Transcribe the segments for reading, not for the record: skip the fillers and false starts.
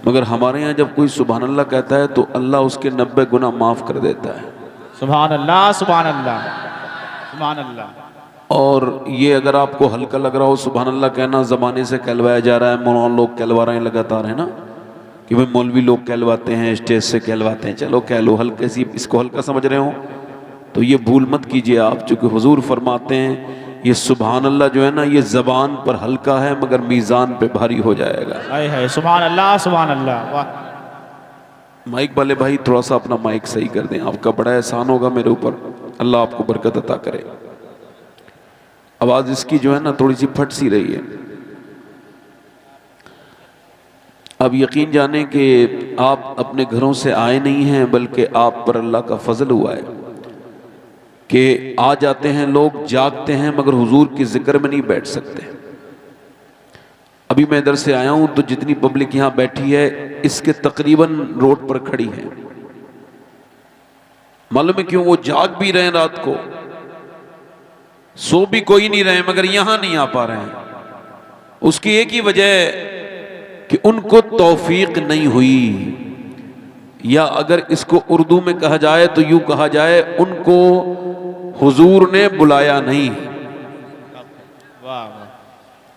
मगर हमारे यहाँ जब कोई सुभान अल्लाह कहता है तो अल्लाह उसके 90 गुना माफ़ कर देता है। सुभान अल्लाह सुभान अल्लाह सुभान अल्लाह। और ये अगर आपको हल्का लग रहा हो सुभान अल्लाह कहना, ज़माने से कहलवाया जा रहा है, मौलाना लोग कहलवा रहे हैं लगातार, है ना, कि भाई मौलवी लोग कहलवाते हैं, स्टेज से कहलवाते हैं, चलो कह लो, हल्के सी इसको हल्का समझ रहे हो तो ये भूल मत कीजिए आप, चूँकि हुजूर फरमाते हैं ये सुभान अल्लाह जो है ना ये ज़बान पर हल्का है मगर मीज़ान पे भारी हो जाएगा। है सुभान अल्लाह सुभान अल्लाह। वाह। माइक वाले भाई थोड़ा सा अपना माइक सही कर दें, आपका बड़ा एहसान होगा मेरे ऊपर, अल्लाह आपको बरकत अता करे। आवाज़ इसकी जो है ना थोड़ी सी फट सी रही है। अब यकीन जाने कि आप अपने घरों से आए नहीं हैं, बल्कि आप पर अल्लाह का फजल हुआ है कि आ जाते हैं लोग, जागते हैं, मगर हुजूर के जिक्र में नहीं बैठ सकते। अभी मैं इधर से आया हूं तो जितनी पब्लिक यहां बैठी है इसके तकरीबन रोड पर खड़ी है। मालूम है क्यों? वो जाग भी रहे हैं, रात को सो भी कोई नहीं रहे, मगर यहां नहीं आ पा रहे हैं। उसकी एक ही वजह कि उनको तौफीक नहीं हुई, या अगर इसको उर्दू में कहा जाए तो यूं कहा जाए उनको हुजूर ने बुलाया नहीं।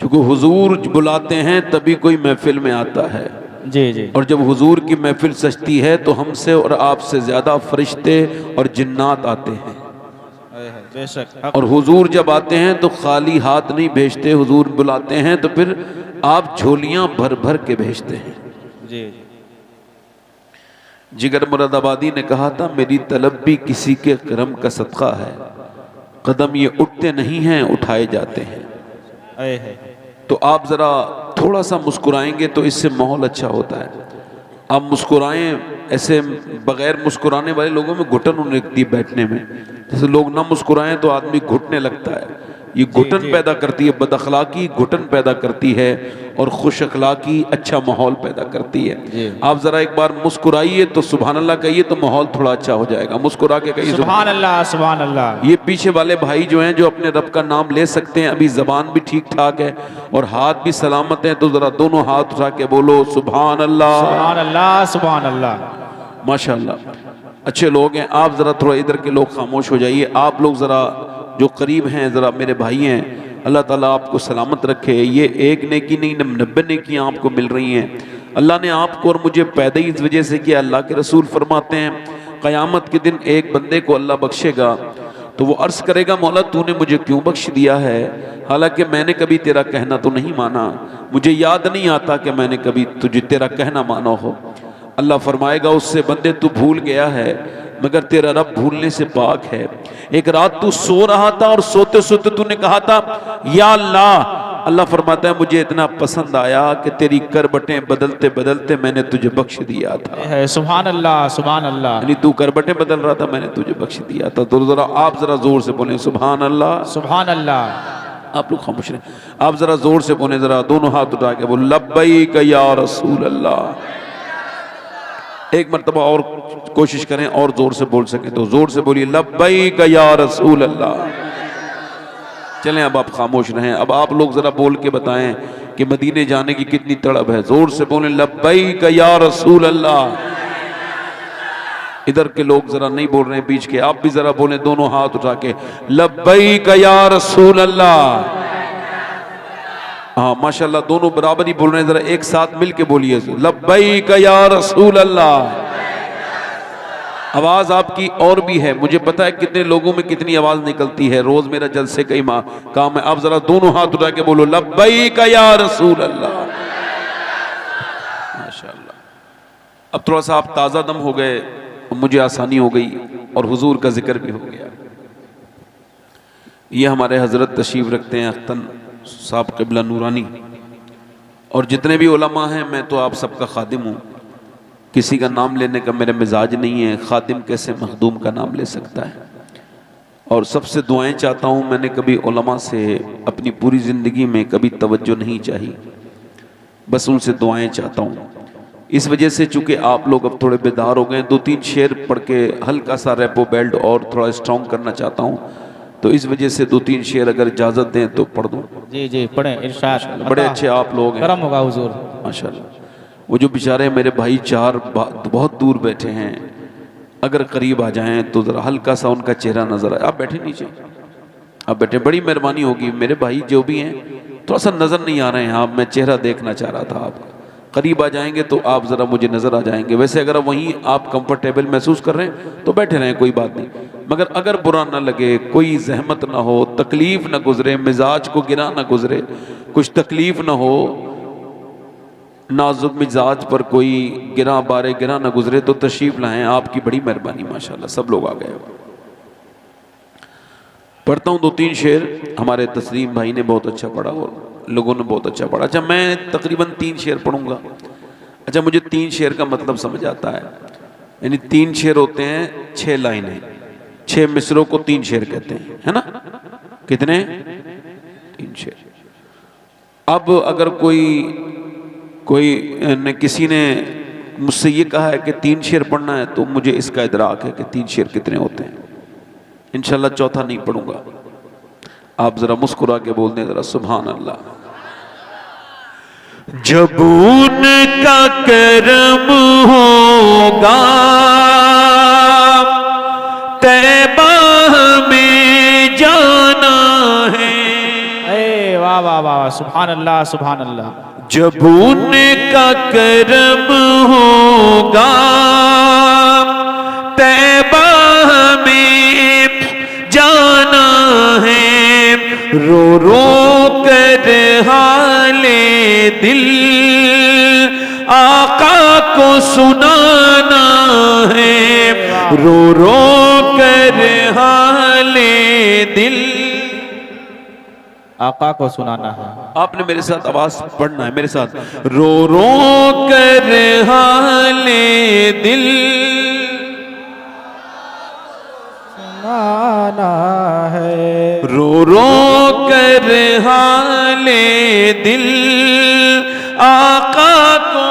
क्योंकि हुजूर बुलाते हैं तभी कोई महफिल में आता है। जी जी। और जब हुजूर की महफिल सजती है तो हमसे और आपसे ज्यादा फरिश्ते और जिन्नात आते हैं। बेशक। और हुजूर जब आते हैं तो खाली हाथ नहीं भेजते, हुजूर बुलाते हैं तो फिर आप झोलियां भर भर के भेजते हैं। जी। जिगर मुरादाबादी ने कहा था, मेरी तलब भी किसी के करम का सदका है, कदम ये उठते नहीं हैं उठाए जाते हैं। तो आप ज़रा थोड़ा सा मुस्कुराएंगे तो इससे माहौल अच्छा होता है। आप मुस्कुराएं, ऐसे बगैर मुस्कुराने वाले लोगों में घुटन होने लगती है बैठने में। जैसे लोग ना मुस्कुराएं तो आदमी घुटने लगता है, ये घुटन पैदा करती है, बदअखलाकी घुटन पैदा करती है और खुश अखलाकी अच्छा माहौल पैदा करती है। आप ज़रा एक बार मुस्कुराइए तो सुभान अल्लाह कहिए तो माहौल थोड़ा अच्छा हो जाएगा। मुस्कुरा के कहिए सुभान अल्लाह सुभान अल्लाह। ये पीछे वाले भाई जो हैं जो अपने रब का नाम ले सकते हैं, अभी ज़बान भी ठीक ठाक है और हाथ भी सलामत हैं, तो ज़रा दोनों हाथ उठा के बोलो सुभान अल्लाह सुभान अल्लाह सुभान अल्लाह। माशाअल्लाह, अच्छे लोग हैं। आप ज़रा थोड़ा इधर के लोग खामोश हो जाइए। आप लोग ज़रा जो करीब हैं, ज़रा मेरे भाई हैं, अल्लाह ताला आपको सलामत रखे। ये एक नेकी नहीं 90 नेकियां आपको मिल रही हैं। अल्लाह ने आपको और मुझे पैदा ही इस वजह से किया। अल्लाह के रसूल फरमाते हैं क़यामत के दिन एक बंदे को अल्लाह बख्शेगा तो वो अर्ज़ करेगा, मौला तूने मुझे क्यों बख्श दिया है, हालांकि मैंने कभी तेरा कहना तो नहीं माना, मुझे याद नहीं आता कि मैंने कभी तुझे तेरा कहना माना हो। अल्लाह फरमाएगा उससे, बंदे तू भूल गया है मगर तेरा रब भूलने से पाक है। एक रात तू सो रहा था और सोते सोते तूने कहा था या अल्लाह। अल्लाह फरमाता है मुझे इतना पसंद आया कि तेरी करबटें बदलते बदलते मैंने तुझे बख्श दिया था। सुभान अल्लाह सुभान अल्लाह। यानी तू करबटें बदल रहा था, मैंने तुझे बख्श दिया था। तो जरा आप जरा जोर से बोलें सुभान अल्लाह सुभान अल्लाह। आप लोग खामोश रहें, आप जरा जोर से बोलें, जरा दोनों हाथ उठा के बोलो लब्बैक या रसूल अल्लाह। एक मरतबा और कोशिश करें और जोर से बोल सकें तो जोर से बोलिए लब्बैक या रसूल अल्लाह। चलें अब आप खामोश रहें। अब आप लोग जरा बोल के बताएं कि मदीने जाने की कितनी तड़प है। जोर से बोलें लब्बैक या रसूल अल्लाह। इधर के लोग जरा नहीं बोल रहे हैं, बीच के आप भी जरा बोलें दोनों हाथ उठा के लब्बैक या रसूल अल्लाह। हाँ माशाल्लाह, दोनों बराबर ही बोल रहे हैं। जरा एक साथ मिल के बोलिए लब्बैक या रसूल अल्लाह। आवाज आपकी और भी है, मुझे पता है कितने लोगों में कितनी आवाज निकलती है, रोज मेरा जलसे कई काम है। आप जरा दोनों हाथ उठा के बोलो लब्बैक या रसूल अल्लाह। माशाल्लाह। अब थोड़ा सा आप ताज़ा दम हो गए, मुझे आसानी हो गई और हुजूर का जिक्र भी हो गया। ये हमारे हजरत तशरीफ रखते हैं अख्तन साहब क़िबला नूरानी, और जितने भी उलमा हैं मैं तो आप सबका खादिम हूँ। किसी का नाम लेने का मेरा मिजाज नहीं है, खादिम कैसे मखदूम का नाम ले सकता है। और सबसे दुआएं चाहता हूँ। मैंने कभी उलमा से अपनी पूरी ज़िंदगी में कभी तवज्जो नहीं चाहिए, बस उनसे दुआएं चाहता हूँ। इस वजह से चूँकि आप लोग अब थोड़े बेदार हो गए, 2-3 शेर पढ़ के हल्का सा रेपो बेल्ट और थोड़ा स्ट्रॉन्ग करना चाहता हूँ, तो इस वजह से 2-3 शेर अगर इजाज़त दें तो पढ़ दूँ। जी जी पढ़ें इरशाद। बड़े अच्छे आप लोग हैं, करम होगा हुजूर माशाल्लाह। वो जो बेचारे मेरे भाई चार बहुत दूर बैठे हैं, अगर करीब आ जाएं तो ज़रा हल्का सा उनका चेहरा नज़र आए। आप बैठे नीचे, आप बैठे, बड़ी मेहरबानी होगी। मेरे भाई जो भी हैं थोड़ा सा नज़र नहीं आ रहे हैं आप, मैं चेहरा देखना चाह रहा था आपका। करीब आ जाएंगे तो आप ज़रा मुझे नज़र आ जाएंगे। वैसे अगर वहीं आप कंफर्टेबल महसूस कर रहे हैं तो बैठे रहें, कोई बात नहीं। मगर अगर बुरा ना लगे, कोई जहमत ना हो, तकलीफ़ ना गुजरे, मिजाज को गिरा ना गुजरे, कुछ तकलीफ़ ना हो, नाजुक मिजाज पर कोई गिरा बारे गिरा ना गुजरे तो तशरीफ़ लाएँ। आपकी बड़ी मेहरबानी, माशाल्लाह सब लोग आ गए। पढ़ता हूँ 2-3 शेर। हमारे तस्लीम भाई ने बहुत अच्छा पढ़ा और लोगों ने बहुत अच्छा पढ़ा। अच्छा, मैं तकरीबन 3 शेर पढ़ूंगा। अच्छा, मुझे 3 शेर का मतलब समझ आता है। यानी 3 शेर होते हैं 6 लाइनें, 6 मिसरों को 3 शेर कहते हैं, है ना? कितने? 3 शेर। अब अगर किसी ने मुझसे ये कहा है कि 3 शेर पढ़ना है तो मुझे इसका इदराक है कि 3 शेर कितने होते हैं। इंशाल्लाह चौथा नहीं पढ़ूंगा। आप जरा मुस्कुरा के बोल दें जरा सुभान अल्लाह। जब उनका करम होगा तैबा में जाना है। वाह वाह वाह, सुभान अल्लाह सुभान अल्लाह। जब उनका करम होगा तैबा में जाना है, रो रो कर हाले दिल आका को सुनाना है, रो रो कर हाले दिल आका को सुनाना है। आपने मेरे साथ आवाज पढ़ना है, मेरे साथ। रो रो कर हाले दिल सुनाना है, रो रो कर हाले दिल आका को,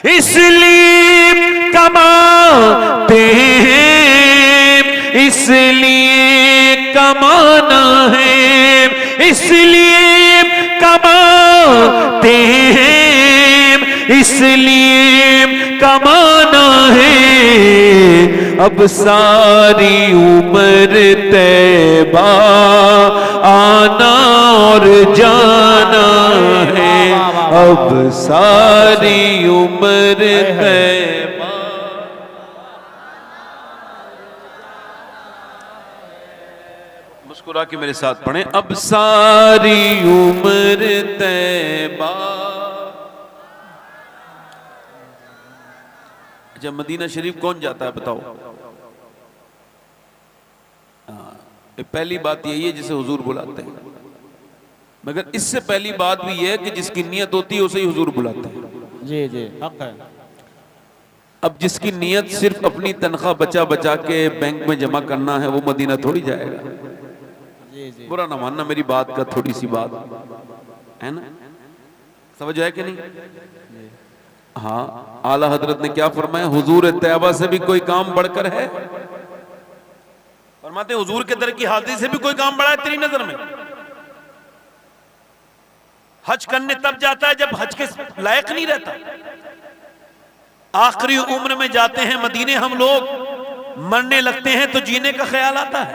इसलिए कमाते हैं, इसलिए कमाना है, इसलिए कमाते हैं, इसलिए कमाना है। अब सारी उम्र तैबा आना और जाना है, अब सारी उम्र तैबा। मुस्कुरा के मेरे साथ पढ़ें, अब सारी उम्र तैबा। अच्छा, मदीना शरीफ कौन जाता है बताओ? पहली बात यही है जिसे हुजूर बुलाते हैं, मगर इससे पहली बात भी यह है कि जिसकी नियत होती है उसे ही हुजूर बुलाते हैं। जी जी हक है। अब जिसकी नियत सिर्फ अपनी तनख्वाह बचा बचा के बैंक में जमा करना है वो मदीना थोड़ी जाएगा। जी जी, बुरा ना मानना मेरी बात का, थोड़ी सी बात है ना, समझ आया कि नहीं? हाँ, आला हजरत ने क्या फरमाया, हुजूर तैयबा से भी कोई काम बढ़कर है। फरमाते हुजूर के दर की हाजिरी से भी कोई काम बड़ा है तेरी नजर में। हज करने तब जाता है जब हज के लायक नहीं रहता। आखिरी उम्र में जाते हैं मदीने हम लोग, मरने लगते हैं तो जीने का ख्याल आता है।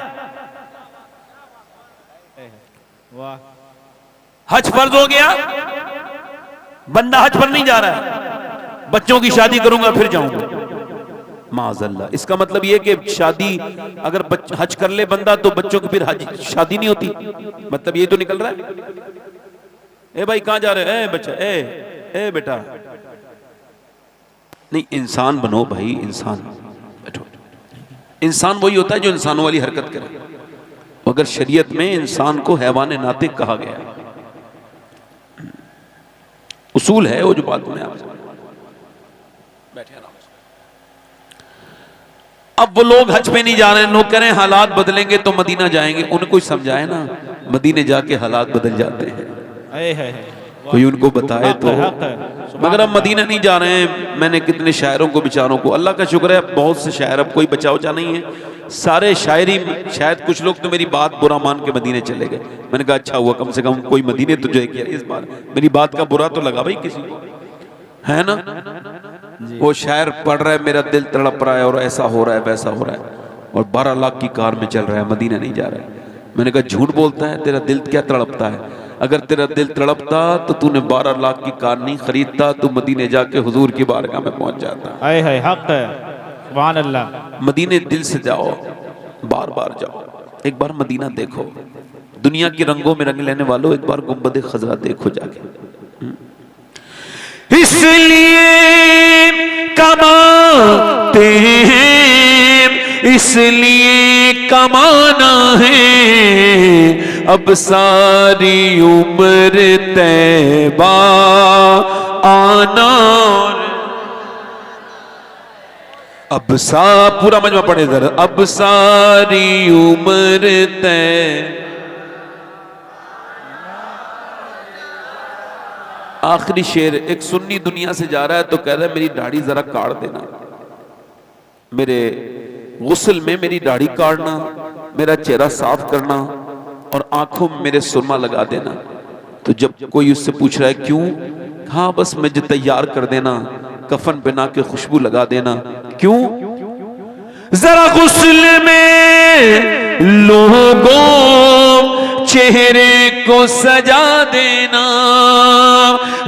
वाह, हज फर्ज हो गया, बंदा हज पर नहीं जा रहा है, बच्चों की शादी करूंगा फिर जाऊंगा, माज़अल्लाह। इसका मतलब यह कि शादी अगर हज कर ले बंदा तो बच्चों की फिर हज शादी नहीं होती, मतलब ये तो निकल रहा है। ए भाई कहां जा रहे हो? ए बच्चा, ए बेटा, नहीं, इंसान बनो भाई, इंसान बैठो। इंसान वही होता है जो इंसानों वाली हरकत करे। अगर शरीयत में इंसान को हैवान नातिक कहा गया, उसूल है वो जो बात में आप बैठे आराम से। अब वो लोग हज पे नहीं जा रहे हैं, लोग कह रहे हैं हालात बदलेंगे तो मदीना जाएंगे। उनको ही समझाए ना, मदीने जाके हालात बदल जाते हैं, कोई उनको बताए तो। मगर अब मदीना नहीं जा रहे हैं। मैंने कितने शायरों को बेचारों को, अल्लाह का शुक्र है बहुत से शायर, अब कोई बचा उचा नहीं है, सारे शायरी, शायद कुछ लोग तो मेरी बात बुरा मान के मदीने चले गए। मैंने कहा अच्छा हुआ, कम से कम कोई मदीने तो जो है किया, इस बार मेरी बात का बुरा तो लगा भाई किसी को, है ना। वो शायर पढ़ रहा है, मेरा दिल तड़प रहा है और ऐसा हो रहा है वैसा हो रहा है, और 12 लाख की कार में चल रहा है, मदीना नहीं जा रहा है। मैंने कहा झूठ बोलता है, तेरा दिल क्या तड़पता है? अगर तेरा दिल तड़पता तो तूने 12 लाख की कार नहीं खरीदता, तू मदीने जाके हुजूर की बारगाह में पहुंच जाता। हाय हाय, हक है, सुभान अल्लाह। मदीने दिल से जाओ, बार बार जाओ, एक बार मदीना देखो। दुनिया के रंगों में रंग लेने वालों, एक बार गुंबद खजरा देखो जाके। इसलिए कमाते हैं, इसलिए कमाना है, अब सारी उम्र तैबा आना। अब पूरा मजमा पढ़े जरा। अब सारी उम्र तय, आखिरी शेर। एक सुन्नी दुनिया से जा रहा है तो कह रहा है मेरी दाढ़ी जरा काट देना, मेरे गुस्ल में मेरी दाढ़ी काटना, मेरा चेहरा साफ करना और आंखों में मेरे सुरमा लगा देना। तो जब कोई उससे पूछ रहा है क्यों, हाँ बस मुझे तैयार कर देना, कफन बना के खुशबू लगा देना। क्यों? जरा गुस्ल में लोगों चेहरे को सजा देना,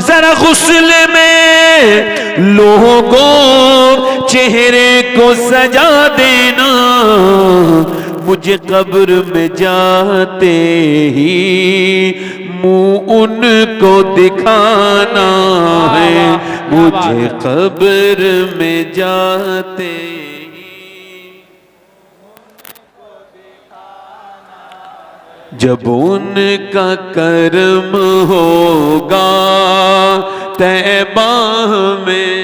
जरा गुस्ल में लोगों चेहरे को सजा देना, मुझे कब्र में जाते ही मुंह उनको दिखाना है, मुझे कब्र में जाते जब उनका कर्म होगा तैबा में,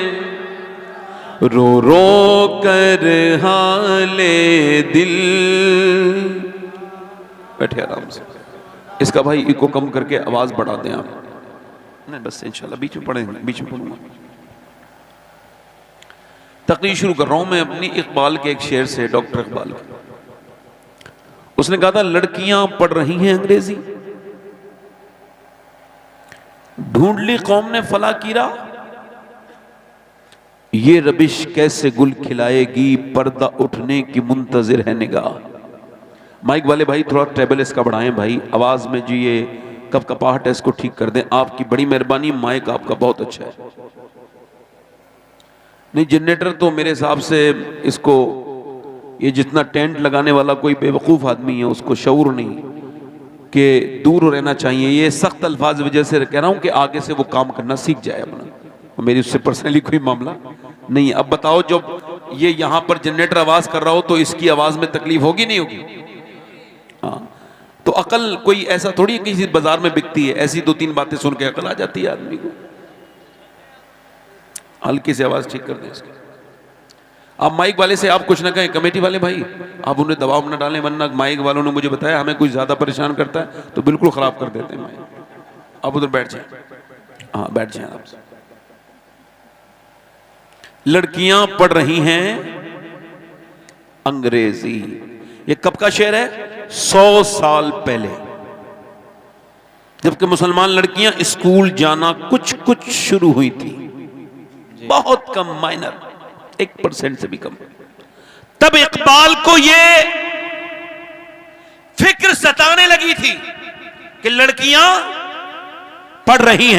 रो रो कर हाले दिल। बैठे आराम से। इसका भाई इको कम करके आवाज बढ़ा दें आप। नहीं बस इंशाल्लाह बीच में पढ़ेंगे, बीच में पढ़ूंगा। तकरीर शुरू कर रहा हूं मैं अपनी इकबाल के एक शेर से, डॉक्टर इकबाल के। उसने कहा था लड़कियां पढ़ रही हैं अंग्रेजी, ढूंढ ली कौम ने फला कीरा, ये रबिश कैसे गुल खिलाएगी, पर्दा उठने की मुंतजिर है निगाह। माइक वाले भाई थोड़ा ट्रेबल इसका बढ़ाएं भाई, आवाज में जी ये कब कपाहट है इसको ठीक कर दें, आपकी बड़ी मेहरबानी। माइक आपका बहुत अच्छा है। नहीं जनरेटर तो मेरे हिसाब से इसको, ये जितना टेंट लगाने वाला कोई बेवकूफ़ आदमी है उसको शऊर नहीं कि दूर रहना चाहिए। ये सख्त अल्फाज वजह से कह रहा हूँ कि आगे से वो काम करना सीख जाए अपना। मेरी उससे पर्सनली कोई मामला नहीं। अब बताओ जब ये यहाँ पर जनरेटर आवाज कर रहा हो तो इसकी आवाज में तकलीफ होगी नहीं होगी? हाँ, तो अकल कोई ऐसा थोड़ी किसी बाजार में बिकती है, ऐसी 2-3 बातें सुन के अकल आ जाती है आदमी को। हल्की से आवाज ठीक कर दें इसकी। आप माइक वाले से आप कुछ ना कहें, कमेटी वाले भाई आप उन्हें दबाव न डालें, वरना माइक वालों ने मुझे बताया हमें कुछ ज्यादा परेशान करता है तो बिल्कुल खराब कर देते हैं माइक। आप उधर बैठ जाए, हाँ बैठ जाए आप। लड़कियां पढ़ रही हैं अंग्रेजी। ये कब का शेर है? 100 साल पहले, जबकि मुसलमान लड़कियां स्कूल जाना कुछ कुछ शुरू हुई थी, बहुत कम, माइनर, 1% से भी कम। तब इकबाल को ये फिक्र सताने लगी थी कि लड़कियां पढ़ रही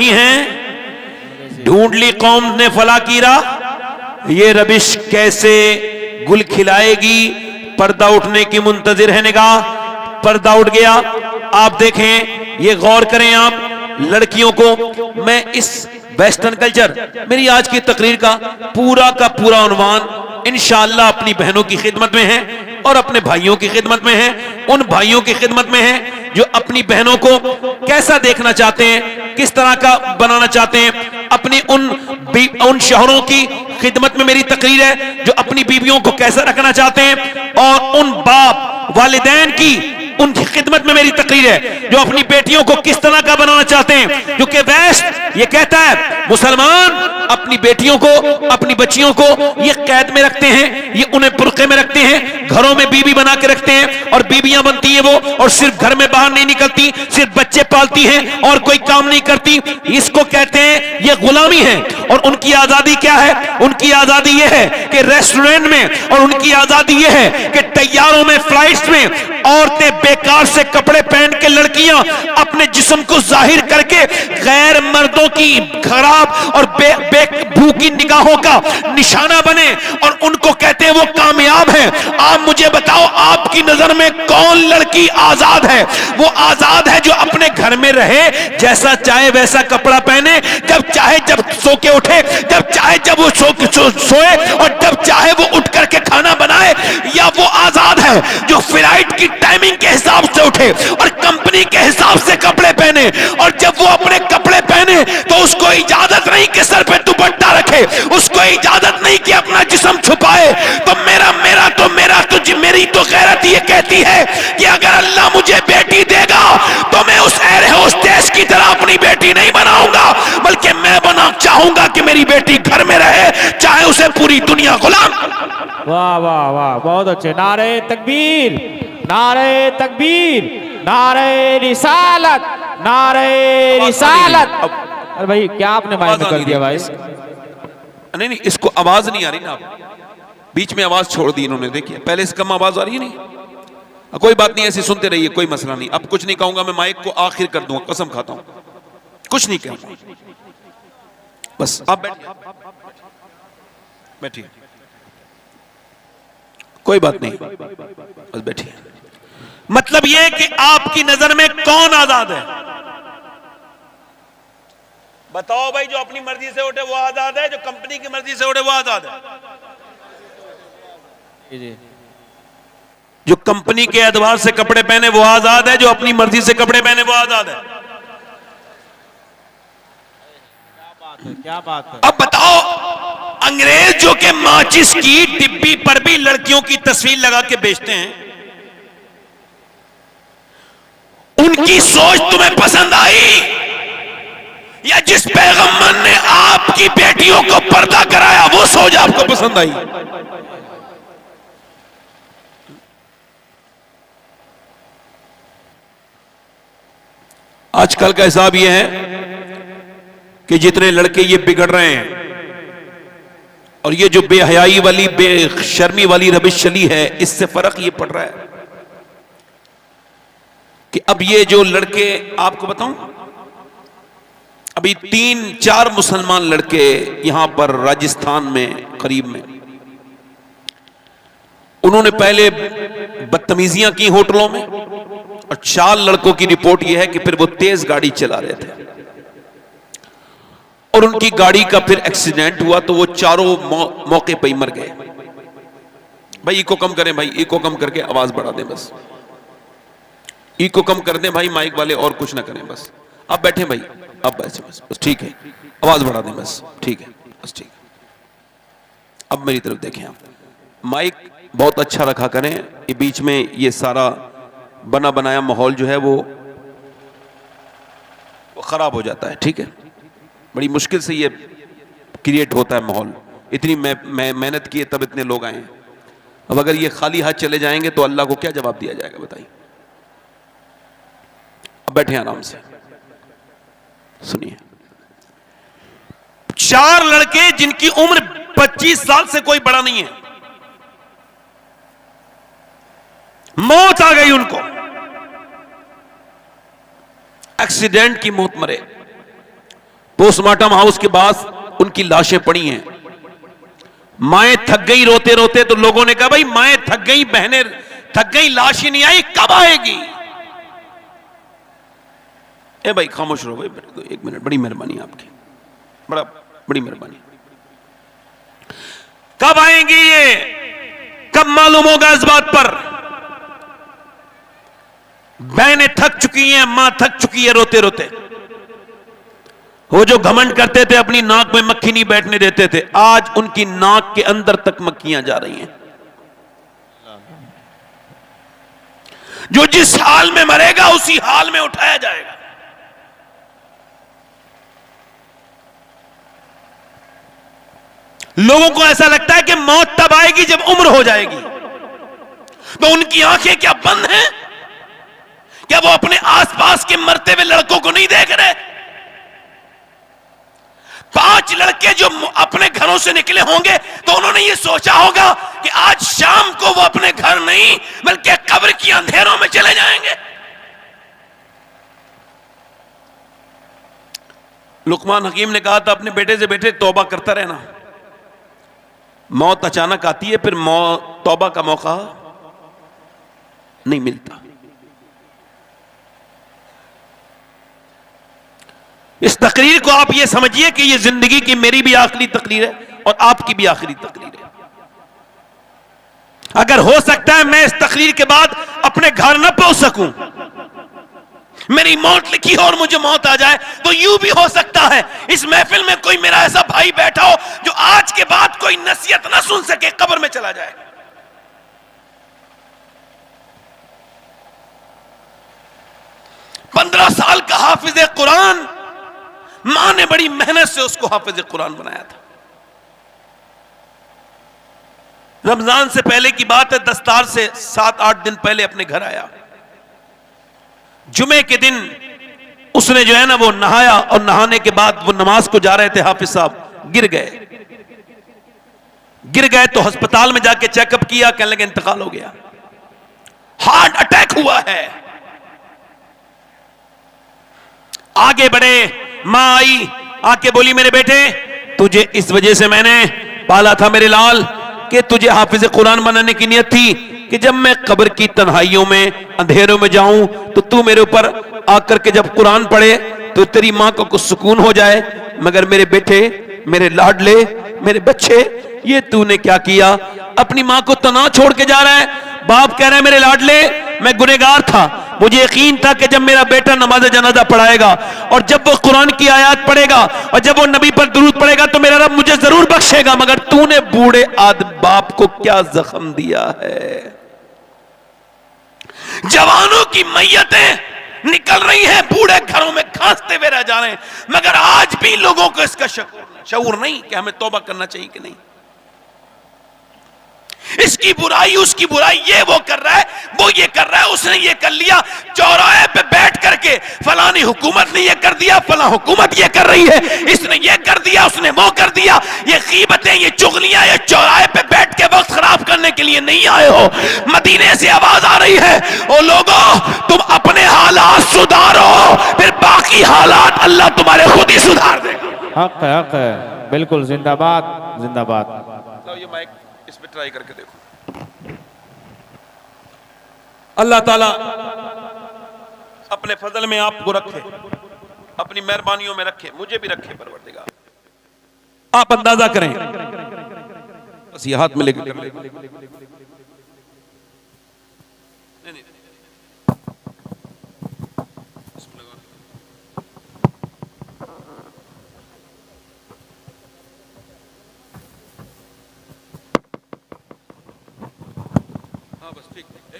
हैं, ढूंढ ली कौम ने फला कीरा, ये रबिश कैसे गुल खिलाएगी, पर्दा उठने की मुंतजिर है निगाह। पर्दा उठ गया। आप देखें, ये गौर करें आप लड़कियों को। मैं इस वेस्टर्न कल्चर, मेरी आज की तकरीर का पूरा उन्वान इंशाअल्लाह अपनी बहनों की खिदमत में है और अपने भाइयों की खिदमत में है। उन भाइयों की खिदमत में है जो अपनी बहनों को कैसा देखना चाहते हैं, किस तरह का बनाना चाहते हैं। अपनी उन शौहरों की खिदमत में मेरी तकरीर है जो अपनी बीवियों को कैसा रखना चाहते हैं, और उन बाप वालिदैन की, उनकी खिदमत में मेरी तकरीर है, जो अपनी बेटियों को किस तरह का बनाना चाहते हैं। क्योंकि वेस्ट ये कहता है मुसलमान अपनी बेटियों को, अपनी बच्चियों को ये कैद में रखते हैं, ये उन्हें बुर्के में रखते हैं, घरों में बीबी बना के रखते हैं और बीबियां बनती है वो, और सिर्फ घर में बाहर नहीं निकलती, सिर्फ बच्चे पालती हैं और कोई काम नहीं करती। इसको कहते हैं ये गुलामी है। और उनकी आजादी क्या है? उनकी आजादी ये है कि रेस्टोरेंट में, और उनकी आजादी ये है कि तैयारों में, फ्लाइट्स में औरतें बेकार से कपड़े पहन के, लड़कियां अपने जिस्म को जाहिर करके गैर मर्दों की खराब और भूखी निगाहों का निशाना बने, और उनको कहते हैं वो कामयाब है। आप मुझे बताओ, आपकी नजर में कौन लड़की आजाद है? वो आजाद है जो अपने घर में रहे, जैसा चाहे वैसा कपड़ा पहने, जब चाहे जब सो के उठे, जब चाहे जब वो सोए, और जब चाहे वो उठ करके खाना बनाए? या वो आजाद है जो फ्लाइट की टाइमिंग के हिसाब से उठे और कंपनी के हिसाब से कपड़े पहने, और जब वो अपने कपड़े पहने तो उसको इजाजत नहीं कि सर पे दुपट्टा रखे, उसको इजाजत नहीं कि अपना जिस्म छुपाए? तो मेरी तो गैरत ये कहती है कि अगर अल्लाह मुझे बेटी देगा तो मैं उस एयर होस्टेस की तरह अपनी बेटी नहीं बनाऊंगा, बल्कि मैं चाहूंगा कि मेरी बेटी घर में रहे, चाहे उसे पूरी दुनिया गुलाम। वाह वाह वाह, बहुत अच्छे। नारे तकबीर, नारे तकबीर, नारे रिसालत, नारे रिसालत। अरे भाई क्या आपने माइक कर दिया भाई? नहीं, इसको आवाज नहीं आ रही ना, आप बीच में आवाज छोड़ दी इन्होंने। देखिए पहले से कम आवाज आ रही है नहीं? कोई बात नहीं, ऐसे सुनते रहिए, कोई मसला नहीं। अब कुछ नहीं कहूंगा, मैं माइक को आखिर कर दूंगा, कसम खाता हूं, कुछ नहीं कहूंगा। बस आप बैठिए, कोई बात नहीं, बस बैठिए। मतलब यह कि आपकी नजर में कौन आजाद है? बताओ भाई, जो अपनी मर्जी से उठे वो आजाद है, जो कंपनी की मर्जी से उठे वो आजाद है? जो कंपनी के एतबार से कपड़े पहने वो आजाद है, जो अपनी मर्जी से कपड़े पहने वो आजाद है। क्या बात है? अब बताओ, अंग्रेज जो कि माचिस की डिब्बी पर भी लड़कियों की तस्वीर लगा के बेचते हैं, उनकी सोच तुम्हें पसंद आई? या जिस पैगंबर ने आपकी बेटियों को पर्दा कराया वो सोच आपको पसंद आई? आजकल का हिसाब यह है कि जितने लड़के ये बिगड़ रहे हैं, और ये जो बेहयाई वाली, बेशर्मी वाली रबिश चली है, इससे फर्क ये पड़ रहा है कि अब ये जो लड़के, आपको बताऊं, अभी 3-4 मुसलमान लड़के यहां पर राजस्थान में करीब में, उन्होंने पहले बदतमीजियां की होटलों में, और 4 लड़कों की रिपोर्ट यह है कि फिर वो तेज गाड़ी चला रहे थे और उनकी गाड़ी का फिर एक्सीडेंट हुआ, तो वो चारों मौके पर ही मर गए। भाई इको कम करें, भाई इको कम करके आवाज बढ़ा दें, बस इको कम कर दें भाई माइक वाले, और कुछ ना करें, बस आप बैठे भाई, आप बैठे, बस ठीक है, आवाज बढ़ा दें, बस ठीक है, बस ठीक है। अब मेरी तरफ देखें, आप माइक बहुत अच्छा रखा करें, ये बीच में ये सारा बना बनाया माहौल जो है वो खराब हो जाता है, ठीक है? बड़ी मुश्किल से ये क्रिएट होता है माहौल, इतनी मेहनत की है तब इतने लोग आए हैं। अब अगर ये खाली हाथ चले जाएंगे तो अल्लाह को क्या जवाब दिया जाएगा, बताइए? अब बैठे आराम से सुनिए। 4 लड़के जिनकी उम्र 25 साल से कोई बड़ा नहीं है, मौत आ गई उनको, एक्सीडेंट की मौत मरे। पोस्टमार्टम हाउस के बाद उनकी लाशें पड़ी हैं। माएं थक गई रोते रोते, तो लोगों ने कहा भाई माएं थक गई, बहनें थक गई, लाश ही नहीं आई, कब आएगी? ए भाई खामोश रहो भाई, 1 मिनट, बड़ी मेहरबानी आपकी, बड़ी मेहरबानी। कब आएंगी ये? कब मालूम होगा इस बात पर? बहनें थक चुकी हैं, मां थक चुकी है रोते रोते। वो जो घमंड करते थे अपनी नाक में मक्खी नहीं बैठने देते थे, आज उनकी नाक के अंदर तक मक्खियां जा रही हैं। जो जिस हाल में मरेगा उसी हाल में उठाया जाएगा। लोगों को ऐसा लगता है कि मौत तब आएगी जब उम्र हो जाएगी, तो उनकी आंखें क्या बंद हैं? क्या वो अपने आसपास के मरते हुए लड़कों को नहीं देख रहे? 5 लड़के जो अपने घरों से निकले होंगे तो उन्होंने ये सोचा होगा कि आज शाम को वो अपने घर नहीं बल्कि कब्र की अंधेरों में चले जाएंगे। लुकमान हकीम ने कहा था अपने बेटे से, बेटे तौबा करता रहना, मौत अचानक आती है, फिर तौबा का मौका नहीं मिलता। इस तकरीर को आप ये समझिए कि ये जिंदगी की मेरी भी आखिरी तकरीर है और आपकी भी आखिरी तकरीर है। अगर हो सकता है मैं इस तकरीर के बाद अपने घर न पहुंच सकूं, मेरी मौत लिखी हो और मुझे मौत आ जाए, तो यूं भी हो सकता है इस महफिल में कोई मेरा ऐसा भाई बैठा हो जो आज के बाद कोई नसीहत ना सुन सके, कब्र में चला जाए। पंद्रह साल का हाफिज कुरान, मां ने बड़ी मेहनत से उसको हाफिज कुरान बनाया था। रमजान से पहले की बात है, दस्तार से 7-8 दिन पहले अपने घर आया। जुमे के दिन उसने जो है ना वो नहाया, और नहाने के बाद वो नमाज को जा रहे थे, हाफिज साहब गिर गए तो अस्पताल में जाके चेकअप किया, कहने लगे इंतकाल हो गया, हार्ट अटैक हुआ है। आगे बढ़े, मां आई, आके बोली मेरे बेटे तुझे इस वजह से मैंने पाला था मेरे लाल कि तुझे हाफिज कुरान बनाने की नियत थी कि जब मैं कब्र की तन्हाइयों में अंधेरों में जाऊं तो तू मेरे ऊपर आकर के जब कुरान पढ़े तो तेरी मां को कुछ सुकून हो जाए। मगर मेरे बेटे, मेरे लाडले, मेरे बच्चे, ये तूने क्या किया? अपनी मां को तना छोड़ के जा रहा है। बाप कह रहा है मेरे लाडले मैं गुनहगार था, मुझे यकीन था कि जब मेरा बेटा नमाज जनाजा पढ़ाएगा और जब वो कुरान की आयत पढ़ेगा और जब वो नबी पर दुरूद पढ़ेगा तो मेरा रब मुझे जरूर बख्शेगा, मगर तूने बूढ़े बाप को क्या जख्म दिया है। जवानों की मैयतें निकल रही हैं, बूढ़े घरों में खांसते हुए रह जा रहे हैं, मगर आज भी लोगों को इसका शऊर नहीं कि हमें तौबा करना चाहिए कि नहीं। इसकी बुराई उसकी बुराई, ये वो कर रहा है, वो ये कर रहा है, उसने ये कर लिया, चौराहे पे बैठ करके फलानी हुकूमत ने ये कर दिया, फला हुकूमत ये कर रही है, इसने ये कर दिया, उसने वो कर दिया। ये गीबतें, ये चुगलियां, ये चौराहे पे बैठ के वक्त खराब करने के लिए नहीं आए हो। मदीने से आवाज आ रही है, ओ लोगों तुम अपने हालात सुधारो, फिर बाकी हालात अल्लाह तुम्हारे खुद ही सुधार देगा। हक है, बिल्कुल, जिंदाबाद जिंदाबाद। ये माइक इस पे ट्राई करके देखो। अल्लाह ताला अपने फजल में आपको रखे, अपनी मेहरबानियों में रखे, मुझे भी रखे परवरदिगार। आप अंदाजा करें, बस ये हाथ में लेकर कर ले।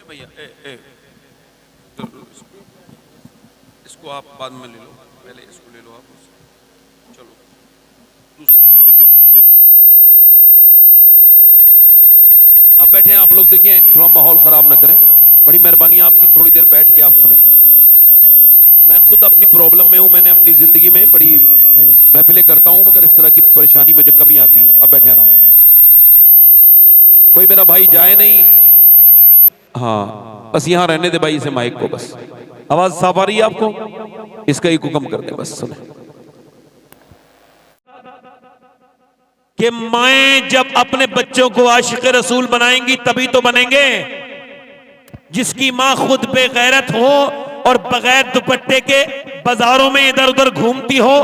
भैया तो इसको आप बाद में ले लो, पहले इसको ले लो आप। चलो अब बैठे हैं आप लोग, देखिए थोड़ा माहौल खराब ना करें, बड़ी मेहरबानी आपकी, थोड़ी देर बैठ के आप सुने। मैं खुद अपनी प्रॉब्लम में हूं, मैंने अपनी जिंदगी में बड़ी महफिलें करता हूं, मगर इस तरह की परेशानी मुझे कमी आती है। अब बैठे ना, कोई मेरा भाई जाए नहीं, हाँ बस यहां रहने दे भाई इसे, माइक को बस। आवाज साफ आ रही है आपको? इसका ही हुक्म कर दे बस। सुने कि माएं जब अपने बच्चों को आशिक रसूल बनाएंगी तभी तो बनेंगे। जिसकी मां खुद बेगैरत हो और बगैर दुपट्टे के बाजारों में इधर उधर घूमती हो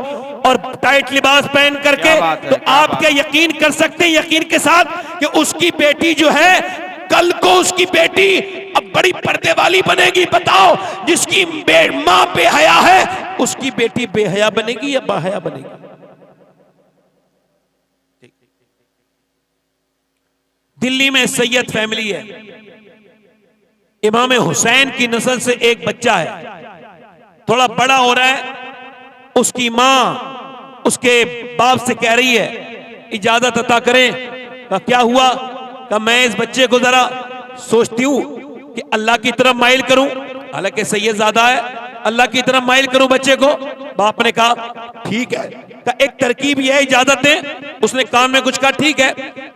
और टाइट लिबास पहन करके, तो आप क्या यकीन कर सकते हैं यकीन के साथ कि उसकी बेटी जो है कल को उसकी बेटी अब बड़ी पर्दे वाली बनेगी? बताओ, जिसकी मां बेहया है उसकी बेटी बेहया बनेगी या बाहया बनेगी? दिल्ली में सैयद फैमिली है, इमाम हुसैन की नस्ल से एक बच्चा है, थोड़ा बड़ा हो रहा है, उसकी मां उसके बाप से कह रही है इजाजत अता करें। का क्या हुआ? का मैं इस बच्चे को जरा सोचती हूं कि अल्लाह की तरफ माइल करूं, हालांकि सैयद ज़्यादा है, अल्लाह की तरफ माइल करूं बच्चे को। बाप ने कहा ठीक है, का एक तरकीब यह इजाजत दें। उसने कान में कुछ कहा, ठीक है।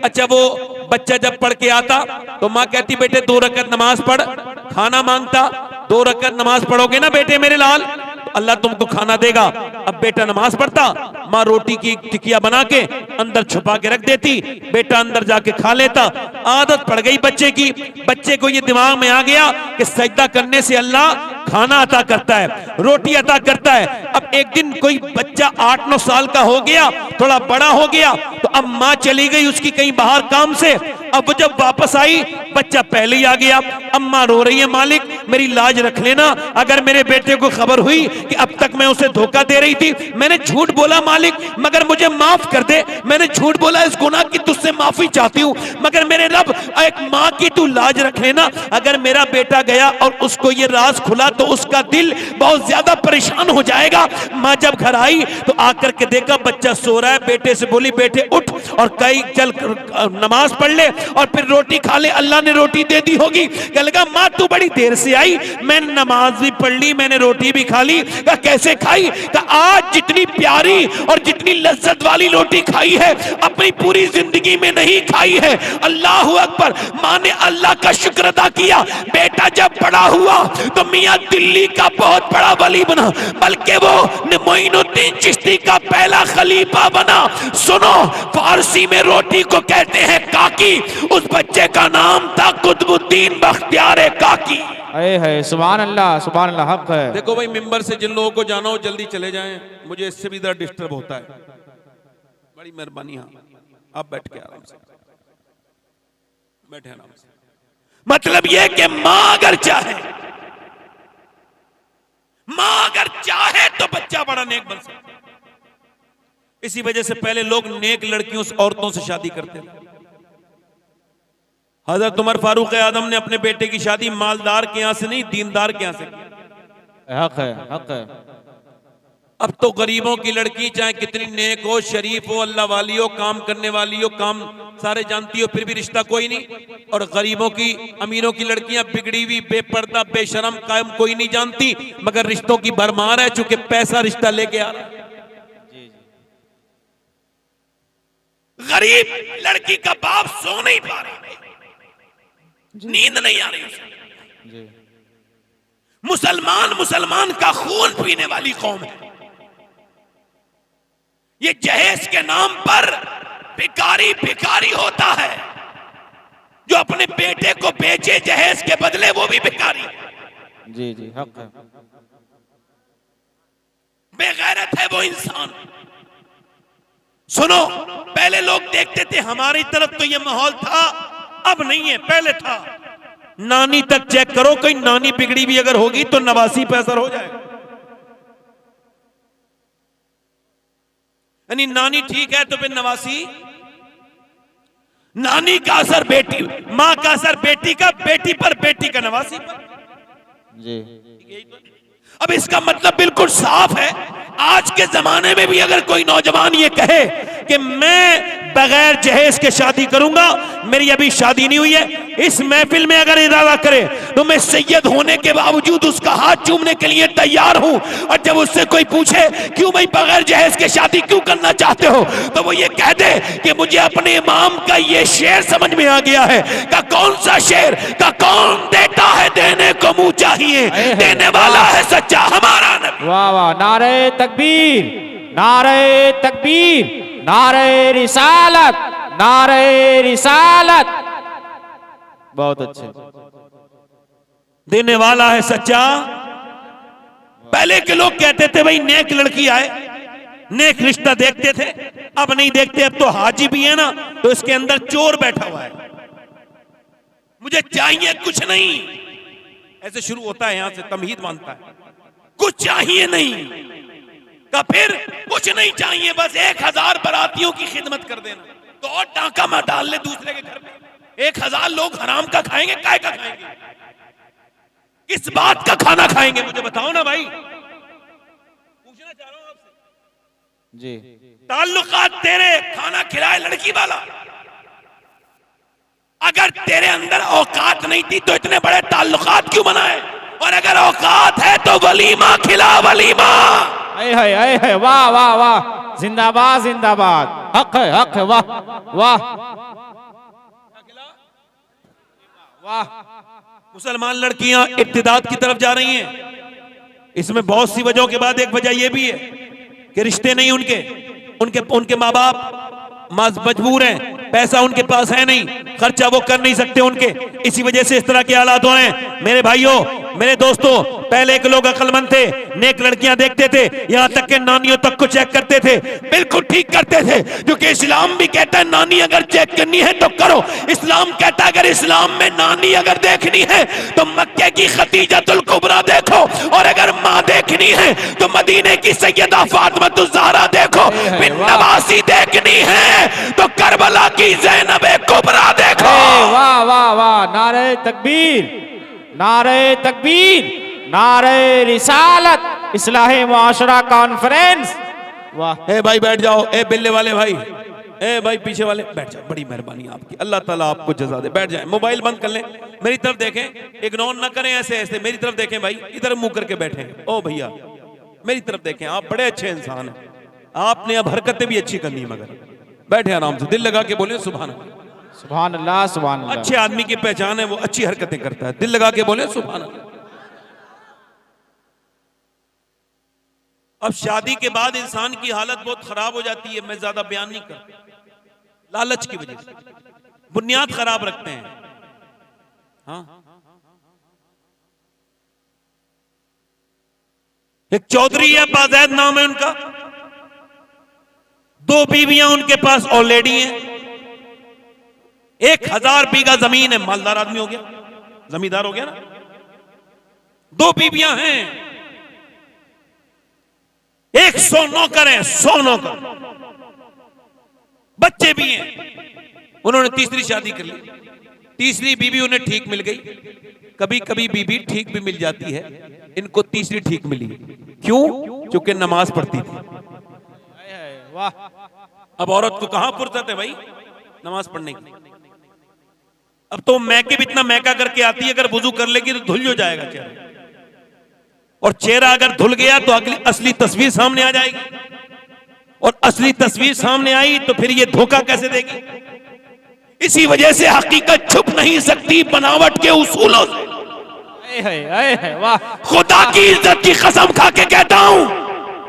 अच्छा, वो बच्चा जब पढ़ के आता तो माँ कहती बेटे 2 रकअत नमाज पढ़। खाना मांगता, 2 रकअत नमाज पढ़ोगे ना बेटे मेरे लाल, तो अल्लाह तुमको खाना देगा। अब बेटा नमाज पढ़ता, माँ रोटी की टिकिया बना के अंदर छुपा के रख देती, बेटा अंदर जाके खा लेता। आदत पड़ गई बच्चे की, बच्चे को ये दिमाग में आ गया कि सजदा करने से अल्लाह खाना अता करता है, रोटी अता करता है। अब एक दिन कोई बच्चा 8-9 साल का हो गया, थोड़ा बड़ा हो गया, तो अब माँ चली गई उसकी कहीं बाहर काम से। अब वो जब वापस आई, बच्चा पहले ही आ गया। अम्मा रो रही है, मालिक मेरी लाज रख लेना, अगर मेरे बेटे को खबर हुई कि अब तक मैं उसे धोखा दे रही थी, मैंने झूठ बोला मालिक, मगर मुझे माफ कर दे, मैंने झूठ बोला, इस गुनाह की तुझसे माफी चाहती हूँ, मगर मेरे रब एक माँ की तू लाज रख लेना। अगर मेरा बेटा गया और उसको ये राज खुला तो उसका दिल बहुत ज्यादा परेशान हो जाएगा। माँ जब घर आई तो आकर के देखा बच्चा सो रहा है, बेटे से बोली बेटे उठ और कई चल नमाज पढ़ ले और फिर रोटी खा ले, अल्लाह ने रोटी दे दी होगी। कह लगा माँ तू बड़ी देर से आई, मैं नमाज भी पढ़ ली, मैंने रोटी भी खा ली। कहा कैसे खाई? कहा आज जितनी प्यारी और जितनी लज्जत वाली रोटी खाई है अपनी पूरी जिंदगी में नहीं खाई है। अल्लाह अकबर। माँ ने अल्लाह का शुक्र अदा किया। बेटा जब बड़ा हुआ तो मियाँ दिल्ली का बहुत बड़ा वली बना, बल्कि वो मोइनुद्दीन चिश्ती का पहला खलीफा बना। सुनो, फारसी में रोटी को कहते हैं काकी, उस बच्चे का नाम था कुतुबुद्दीन बख्तियार काकी। है सुभान अल्लाह, हक है। देखो भाई, मिंबर से जिन लोगों को जाना हो जल्दी चले जाएं, मुझे इससे भी ज़रा डिस्टर्ब होता है। बड़ी मेहरबानी। हाँ, आप बैठ के आराम से बैठे आराम से। मतलब यह कि मां अगर चाहे तो बच्चा बड़ा नेक बन सकता है। इसी वजह से पहले लोग नेक लड़कियों से, औरतों से शादी करते थे। हजरत उमर फारूक आदम ने अपने बेटे की शादी मालदार के यहां से नहीं, दीनदार के यहां से की। हक है। अब तो गरीबों की लड़की चाहे कितनी नेक हो, शरीफ हो, अल्लाह वाली हो, काम करने वाली हो, काम सारे जानती हो, फिर भी रिश्ता कोई नहीं। और गरीबों की, अमीरों की लड़कियां बिगड़ी हुई, बेपर्दा, बेशरम, कायम कोई नहीं जानती, मगर रिश्तों की भरमार है, चूंकि पैसा रिश्ता लेके आ रहा है। गरीब लड़की का बाप सो नहीं पा रहा, नींद नहीं आ रही उसे। मुसलमान का खून पीने वाली कौम है। ये जहेज के नाम पर भिखारी होता है, जो अपने बेटे को बेचे जहेज के बदले, वो भी भिखारी। जी हक है। बेगैरत है वो इंसान। सुनो, पहले लोग देखते थे, हमारी तरफ तो ये माहौल था, अब नहीं है, पहले था। नानी तक चेक करो, कोई नानी बिगड़ी भी अगर होगी तो नवासी पे असर हो जाएगा। यानी नानी ठीक है तो फिर नवासी। नानी का असर बेटी, मां का असर बेटी का, बेटी पर, बेटी का नवासी पर। जी। अब इसका मतलब बिल्कुल साफ है, आज के जमाने में भी अगर कोई नौजवान ये कहे कि मैं बगैर जहेज के शादी करूंगा, मेरी अभी शादी नहीं हुई है, इस महफिल में अगर इरादा करे तो मैं सैयद होने के बावजूद उसका हाथ चूमने के लिए तैयार हूं। और जब उससे कोई पूछे क्यों भाई बगैर जहेज के शादी क्यों करना चाहते हो, तो वो ये कह दे कि मुझे अपने इमाम का ये शेर समझ में आ गया है। का कौन सा शेर? का कौन देता है देने को मुंह चाहिए, देने वाला है सच्चा हमारा नबी। वाह वाह, नारे तकबीर, नारे तकबीर, नारे रिसालत, नारे रिसालत। बहुत अच्छे। देने वाला है सच्चा। पहले के लोग कहते थे भाई नेक लड़की आए, नेक रिश्ता देखते थे, अब नहीं देखते। अब तो हाजी भी है ना, तो इसके अंदर चोर बैठा हुआ है, मुझे चाहिए कुछ नहीं, ऐसे शुरू होता है। यहां से तमहीद मानता है, कुछ चाहिए नहीं का, फिर कुछ नहीं चाहिए, बस 1000 बरातियों की खिदमत कर देना, तो और टाका मत डाल ले दूसरे के घर में। 1000 लोग हराम का खाएंगे, काय का खाएंगे? किस बात का खाना खाएंगे मुझे बताओ ना भाई, पूछना चाह रहा हूं आपसे जी। ताल्लुकात तेरे, खाना खिलाए लड़की वाला। अगर तेरे अंदर औकात नहीं थी तो इतने बड़े ताल्लुकात क्यों बनाए, और अगर औकात है तो वलीमा खिला, वलीमा। आए है, वाह वाह वाह, जिंदाबाद जिंदाबाद, हक है, वाह वाह वाह। मुसलमान लड़कियां इब्तिदात की तरफ जा रही हैं। इसमें बहुत सी वजहों के बाद एक वजह यह भी है कि रिश्ते नहीं उनके माँ बाप मजबूर हैं, पैसा उनके पास है नहीं, खर्चा वो कर नहीं सकते उनके, इसी वजह से इस तरह के हालात हो रहे हैं। मेरे भाइयों, मेरे दोस्तों, पहले के लोग अक्लमंद थे, नेक लड़कियां देखते थे, यहां तक के नानियों तक को चेक करते थे, बिल्कुल ठीक करते थे, क्योंकि इस्लाम भी कहता है नानी अगर चेक करनी है तो करो। इस्लाम कहता है अगर इस्लाम में नानी अगर देखनी है तो मक्के की खदीजतुल कुबरा देखो, और अगर माँ देखनी है तो मदीने की सैयदा फातिमा ज़हरा देखो, बिन नवासी देखनी है तो करबला की ज़ैनब कुबरा देखो। वाह वाह वाह, नारे तकबीर, नारे तकबीर, नारे रिसालत, इस्लाहे मुआशरा कॉन्फ्रेंस। वाह। ए भाई बैठ जाओ, ए बिल्ले वाले भाई, ए भाई पीछे वाले बैठ जाओ, बड़ी मेहरबानी आपकी, अल्लाह ताला आपको जज़ा दे। बैठ जाए, मोबाइल बंद कर लें, मेरी तरफ देखें, इग्नोर ना करें ऐसे ऐसे, मेरी तरफ देखें भाई, इधर मुंह करके बैठे। ओ भैया मेरी तरफ देखें, आप बड़े अच्छे इंसान हैं, आपने अब हरकतें भी अच्छी करनी है, मगर बैठे आराम से, दिल लगा के बोले सुभान अल्लाह। सुभान अल्लाह, सुभान अल्लाह। अच्छे आदमी की पहचान है वो अच्छी हरकतें करता है, दिल लगा के बोले सुभान अल्लाह। अब शादी के बाद इंसान की हालत बहुत खराब हो जाती है, मैं ज्यादा बयान नहीं करता, लालच की वजह से बुनियाद खराब रखते हैं। हाँ, एक चौधरी है, बाज़ैद नाम है उनका, 2 बीवियां उनके पास ऑलरेडी हैं, 1000 बीघा जमीन है, मालदार आदमी हो गया, जमींदार हो गया ना। 2 बीवियां हैं, 100 नौकर हैं, 100 नौकर, बच्चे भी हैं। उन्होंने तीसरी शादी कर ली, तीसरी बीवी उन्हें ठीक मिल गई। कभी कभी बीवी ठीक भी मिल जाती है, इनको तीसरी ठीक मिली, क्यों? क्योंकि नमाज पढ़ती थी। वाह। अब औरत को कहां फुर्सत है भाई नमाज पढ़ने की? अब तो मैके भी इतना मैका करके आती है, अगर वुजू कर लेगी तो धुल हो जाएगा चेहरा, और चेहरा अगर धुल गया तो अगली असली तस्वीर सामने आ जाएगी, और असली तस्वीर सामने आई तो फिर ये धोखा कैसे देगी? इसी वजह से हकीकत छुप नहीं सकती बनावट के उसूलों से। वाह। खुदा की इज्जत की कसम खा के कहता हूं,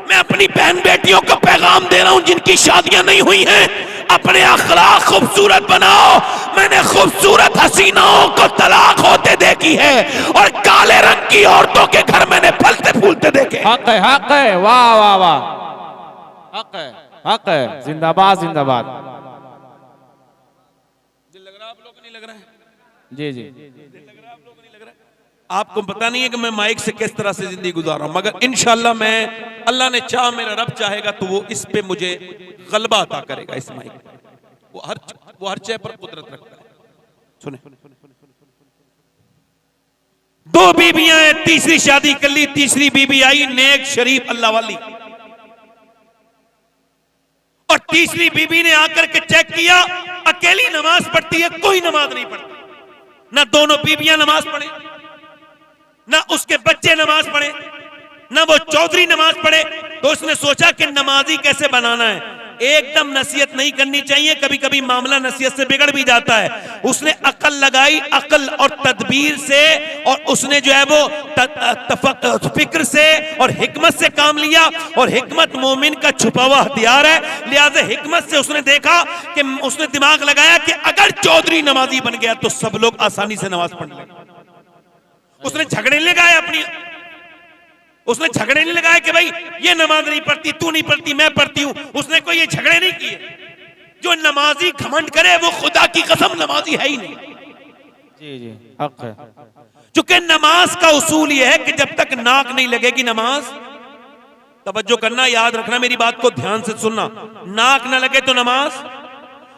मैं अपनी बहन बेटियों को पैगाम दे रहा हूं जिनकी शादियां नहीं हुई हैं, अपने अखलाक खूबसूरत बनाओ। मैंने खूबसूरत हसीनाओं को तलाक होते देखी है, और काले रंग की औरतों के घर मैंने फलते फूलते देखे। हक है, हक है, वाह वाह वाह, हक है, हक है, जिंदाबाद जिंदाबाद। दिल लग रहा आप लोग को नहीं लग रहा है? जी जी। दिल लग रहा आप लोग को नहीं लग रहा? आपको पता नहीं है कि मैं माइक से किस तरह से जिंदगी गुजार रहा हूं, मगर इंशाल्लाह मैं, अल्लाह ने चाह, मेरा रब चाहेगा तो वो इस पे मुझे गलबा अता करेगा। इस माइक वो हर चीज पर कुदरत रखता है। सुने, 2 बीबियां हैं, तीसरी शादी कर ली, तीसरी बीबी आई नेक शरीफ अल्लाह वाली, और तीसरी बीबी ने आकर के चेक किया, अकेली नमाज पढ़ती है, कोई नमाज नहीं पढ़ती, ना दोनों बीबियां नमाज पढ़े, ना उसके बच्चे नमाज पढ़े, ना वो चौधरी नमाज पढ़े। तो उसने सोचा कि नमाजी कैसे बनाना है, एकदम नसीहत नहीं करनी चाहिए, कभी कभी मामला नसीहत से बिगड़ भी जाता है। उसने अकल लगाई, अकल और तदबीर से, और उसने जो है वो फिक्र से और हिकमत से काम लिया, और हिकमत मोमिन का छुपा हुआ हथियार है। लिहाजा हिकमत से उसने देखा कि उसने दिमाग लगाया कि अगर चौधरी नमाजी बन गया तो सब लोग आसानी से नमाज पढ़ लेंगे। उसने झगड़े नहीं लगाए उसने झगड़े नहीं लगाए कि भाई ये नमाज नहीं पढ़ती, तू नहीं पढ़ती, मैं पढ़ती हूं। उसने कोई ये झगड़े नहीं किए। जो नमाजी घमंड करे वो खुदा की कसम नमाजी है ही नहीं। जी जी, हक है। चूंकि नमाज का उसूल यह है कि जब तक नाक नहीं लगेगी नमाज, तवज्जो करना, याद रखना, मेरी बात को ध्यान से सुनना, नाक ना लगे तो नमाज,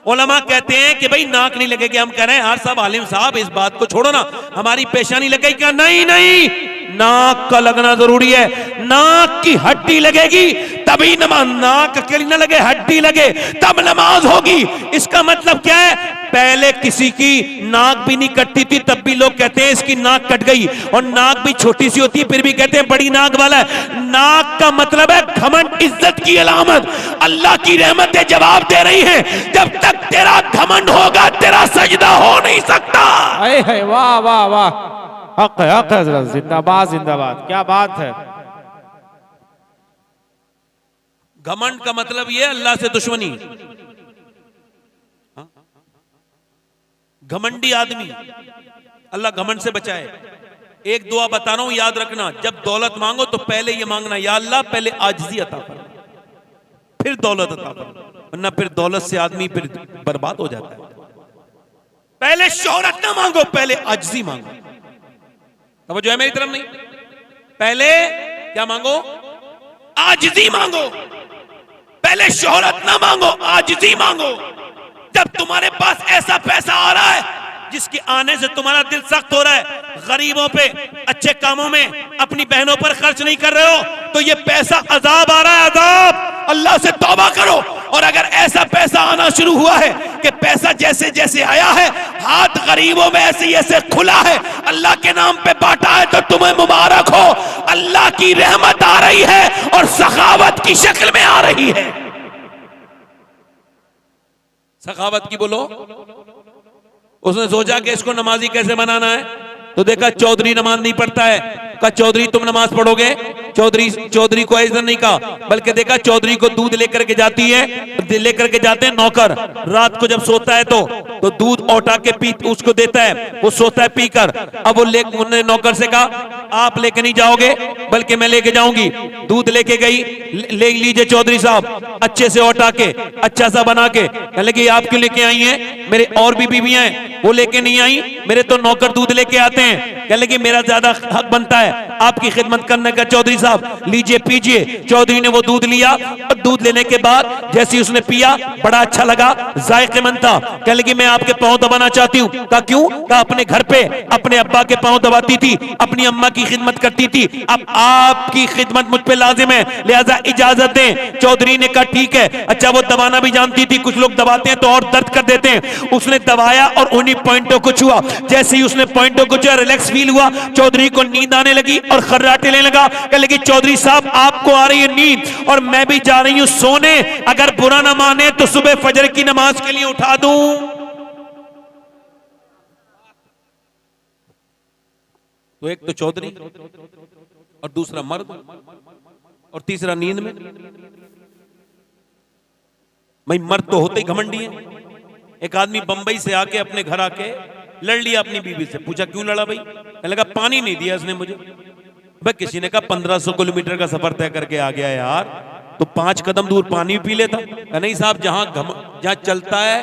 उलमा कहते हैं कि भाई नाक नहीं लगेगी। हम कह रहे हैं यार साहब, आलिम साहब, इस बात को छोड़ो ना, हमारी पेशानी लगेगी क्या? नहीं नहीं, नाक का लगना जरूरी है। नाक की हड्डी लगेगी तभी नमाज, नाक अकेली ना लगे, हड्डी लगे तब नमाज होगी। इसका मतलब क्या है? पहले किसी की नाक भी नहीं कटती थी, तब भी लोग कहते हैं इसकी नाक कट गई, और नाक भी छोटी सी होती है फिर भी कहते हैं बड़ी नाक वाला है। नाक का मतलब है घमंड, इज्जत की अलामत। अल्लाह की रहमतें जवाब दे रही हैं, जब तक तेरा घमंड होगा तेरा सजदा हो नहीं सकता। वाह वाह वाह, हक है हजरत, जिंदाबाद जिंदाबाद, क्या बात है। घमंड का मतलब यह अल्लाह से दुश्मनी। घमंडी आदमी, अल्लाह घमंड से बचाए। एक दुआ बता रहा हूं, याद रखना, जब दौलत मांगो तो पहले ये मांगना, या अल्लाह पहले आजिज़ी अता कर, फिर दौलत अता कर, वरना फिर दौलत से आदमी फिर बर्बाद हो जाता है। पहले शोहरत ना मांगो, पहले आजिज़ी मांगो। अब जो है मेरी तरफ नहीं, पहले क्या मांगो? आजिज़ी मांगो। पहले शोहरत ना मांगो, आजिज़ी मांगो। जब तुम्हारे पास ऐसा पैसा आ रहा है जिसके आने से तुम्हारा दिल सख्त हो रहा है, गरीबों पे, अच्छे कामों में, अपनी बहनों पर खर्च नहीं कर रहे हो, तो ये पैसा अजाब आ रहा है, अजाब। अल्लाह से तौबा करो। और अगर ऐसा पैसा आना शुरू हुआ है कि पैसा जैसे जैसे आया है, हाथ गरीबों में ऐसे ऐसे खुला है, अल्लाह के नाम पे बांटा है, तो तुम्हें मुबारक हो, अल्लाह की रहमत आ रही है और सखावत की शक्ल में आ रही है। सखावत की बोलो। उसने सोचा कि इसको नमाजी कैसे बनाना है, तो देखा चौधरी नमाज नहीं पढ़ता है, कहा चौधरी तुम नमाज पढ़ोगे? चौधरी को ऐसा नहीं कहा, बल्कि देखा चौधरी को दूध लेकर के जाती है, लेकर के जाते हैं नौकर। रात को जब सोता है तो दूध औटा के पी उसको देता है, वो सोता है पीकर। अब वो उन्होंने नौकर से कहा आप लेके नहीं जाओगे बल्कि मैं लेके जाऊंगी। दूध लेके गई, ले लीजिए चौधरी साहब, अच्छे से औटा के, अच्छा सा बना के। कहने लगी आप क्यों लेके आई हैं? मेरे और भी बीवियां हैं, वो लेके नहीं आई, मेरे तो नौकर दूध लेके आते हैं। कहने लगी मेरा ज्यादा हक बनता है आपकी खिदमत करने का चौधरी साहब, लीजिए पीजिए। चौधरी ने वो दूध लिया, और दूध लेने के बाद जैसे उसने पिया बड़ा अच्छा लगा, जायकेमंद था। कहने लगी मैं आपके पांव दबाना चाहती हूँ। कहा क्यों? कहा अपने घर पे अपने अब्बा के पांव दबाती थी, अपनी अम्मा की खिदमत करती थी, अब आपकी खिदमत मुझ पे लाजिम है, लिहाजा इजाजत दें। चौधरी ने कहा ठीक है। अच्छा वो दबाना भी जानती थी, कुछ लोग दबाते हैं तो और दर्द कर देते हैं। उसने दबाया और उन्हीं पॉइंटों को छुआ। जैसे ही उसने पॉइंटों को छुआ, रिलैक्स फील हुआ, चौधरी को नींद आने लगी और खर्राटे लेने लगा। कहने लगी चौधरी साहब आपको आ रही है नींद और मैं भी जा रही हूं सोने, अगर बुरा ना माने तो सुबह फजर की नमाज के लिए उठा दूं। तो एक तो चौधरी और दूसरा मर्द और तीसरा नींद में। भाई मर्द तो होते ही घमंडी है। एक आदमी बंबई से आके अपने घर आके लड़ लिया अपनी बीवी से। पूछा क्यों लड़ा भाई? कहने लगा पानी नहीं दिया इसने मुझे। भाई किसी ने कहा 1500 किलोमीटर का सफर तय करके आ गया यार, तो 5 कदम दूर पानी पी लेता। नहीं साहब, जहां चलता है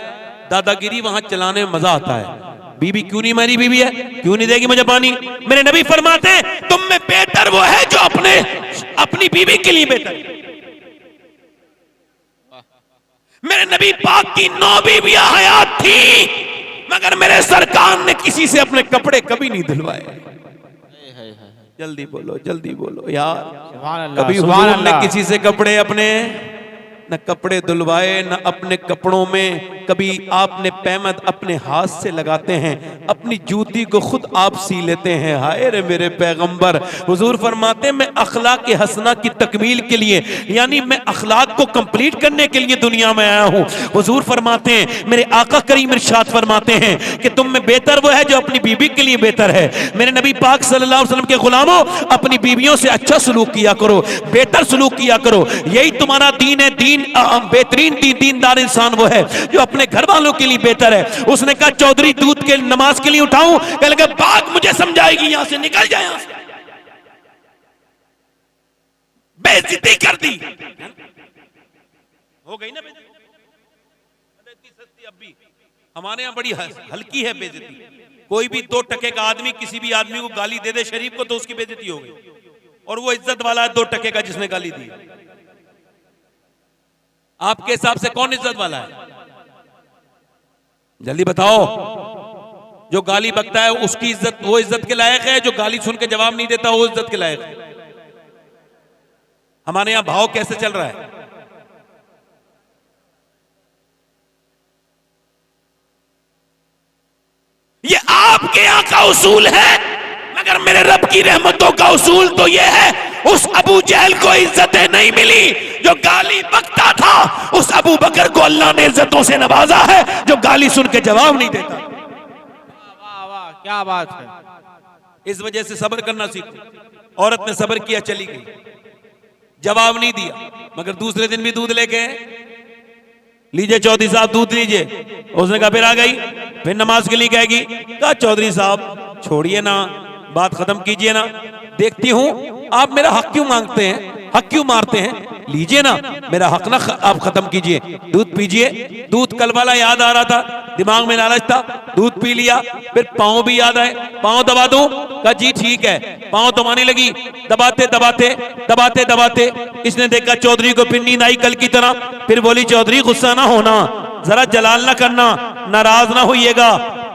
दादागिरी वहां चलाने में मजा आता है। बीवी क्यों नहीं, मेरी बीवी है, क्यों नहीं देगी मुझे पानी? मेरे नबी फरमाते हैं तुम में बेहतर वो है जो अपनी बीवी के लिए बेहतर। मेरे नबी पाक की 9 बीवियां हयात थी, मगर मेरे सरकार ने किसी से अपने कपड़े कभी नहीं धुलवाए। जल्दी बोलो यार। कभी हुजूर ने किसी से कपड़े अपने न कपड़े धुलवाए, न अपने कपड़ों में कभी आपने पैमद अपने हाथ से लगाते हैं, अपनी जूती को खुद आप सी लेते हैं। हाय रे मेरे पैगंबर। हुजूर फरमाते हैं मैं अखलाक हसना की तकमील के लिए, यानी मैं अखलाक को कंप्लीट करने के लिए दुनिया में आया हूँ। हुजूर फरमाते हैं, मेरे आका करीम इरशाद फरमाते हैं कि तुम में बेहतर वो है जो अपनी बीवी के लिए बेहतर है। मेरे नबी पाक सल्लल्लाहु अलैहि वसल्लम के गुलामों, अपनी बीवियों से अच्छा सलूक किया करो, बेहतर सलूक किया करो, यही तुम्हारा दीन है। दीन बेहतरीन दीनदार इंसान वो है जो अपने घर वालों के लिए बेहतर है। उसने कहा चौधरी दूध के नमाज के लिए उठाऊं? कहने लगा बात मुझे समझाएगी, यहां से निकल जाए, यहां से। बेइज्जती कर दी, हो गई ना बेइज्जती। अब भी हमारे यहां बड़ी हल्की है बेइज्जती। कोई भी 2 टके का आदमी किसी भी आदमी को गाली दे दे शरीफ को, तो उसकी बेइज्जती हो गई, और वो इज्जत वाला है 2 टके का जिसने गाली दी। आपके हिसाब से कौन इज्जत वाला है? जल्दी बताओ। जो गाली बकता है उसकी इज्जत, वो इज्जत के लायक है, जो गाली सुन के जवाब नहीं देता वो इज्जत के लायक है। हमारे यहां भाव कैसे चल रहा है? ये आपके यहां का उसूल है, मगर मेरे रब की रहमतों का उसूल तो ये है, उस अबू जहल को इज्जतें नहीं मिली जो गाली बकता था, उस अबू बकर को अल्लाह ने इज्जतों से नवाजा है जो गाली सुन के जवाब नहीं देता। वाह वाह, क्या बात है। इस वजह से सब्र करना सीखो। औरत ने सब्र किया, चली गई, जवाब नहीं दिया, मगर दूसरे दिन भी दूध लेके, लीजिए चौधरी साहब दूध लीजिए। उसने कहा फिर आ गई, फिर नमाज के लिए कहेगी, कहा चौधरी साहब छोड़िए ना, बात खत्म कीजिए ना, देखती हूं आप मेरा हक क्यों मांगते हैं, हक क्यों मारते हैं, लीजिए ना मेरा हक ना आप खत्म कीजिए, दूध पीजिए। दूध कल वाला याद आ रहा था, दिमाग में लालच था, दूध पी लिया। फिर पांव भी याद आए, पांव दबा दूं, कहा जी ठीक है। पांव दबाने लगी, दबाते दबाते दबाते दबाते इसने देखा चौधरी को फिर नींद आई कल की तरह। फिर बोली चौधरी गुस्सा ना होना, जरा जलाल ना करना, नाराज ना होइएगा,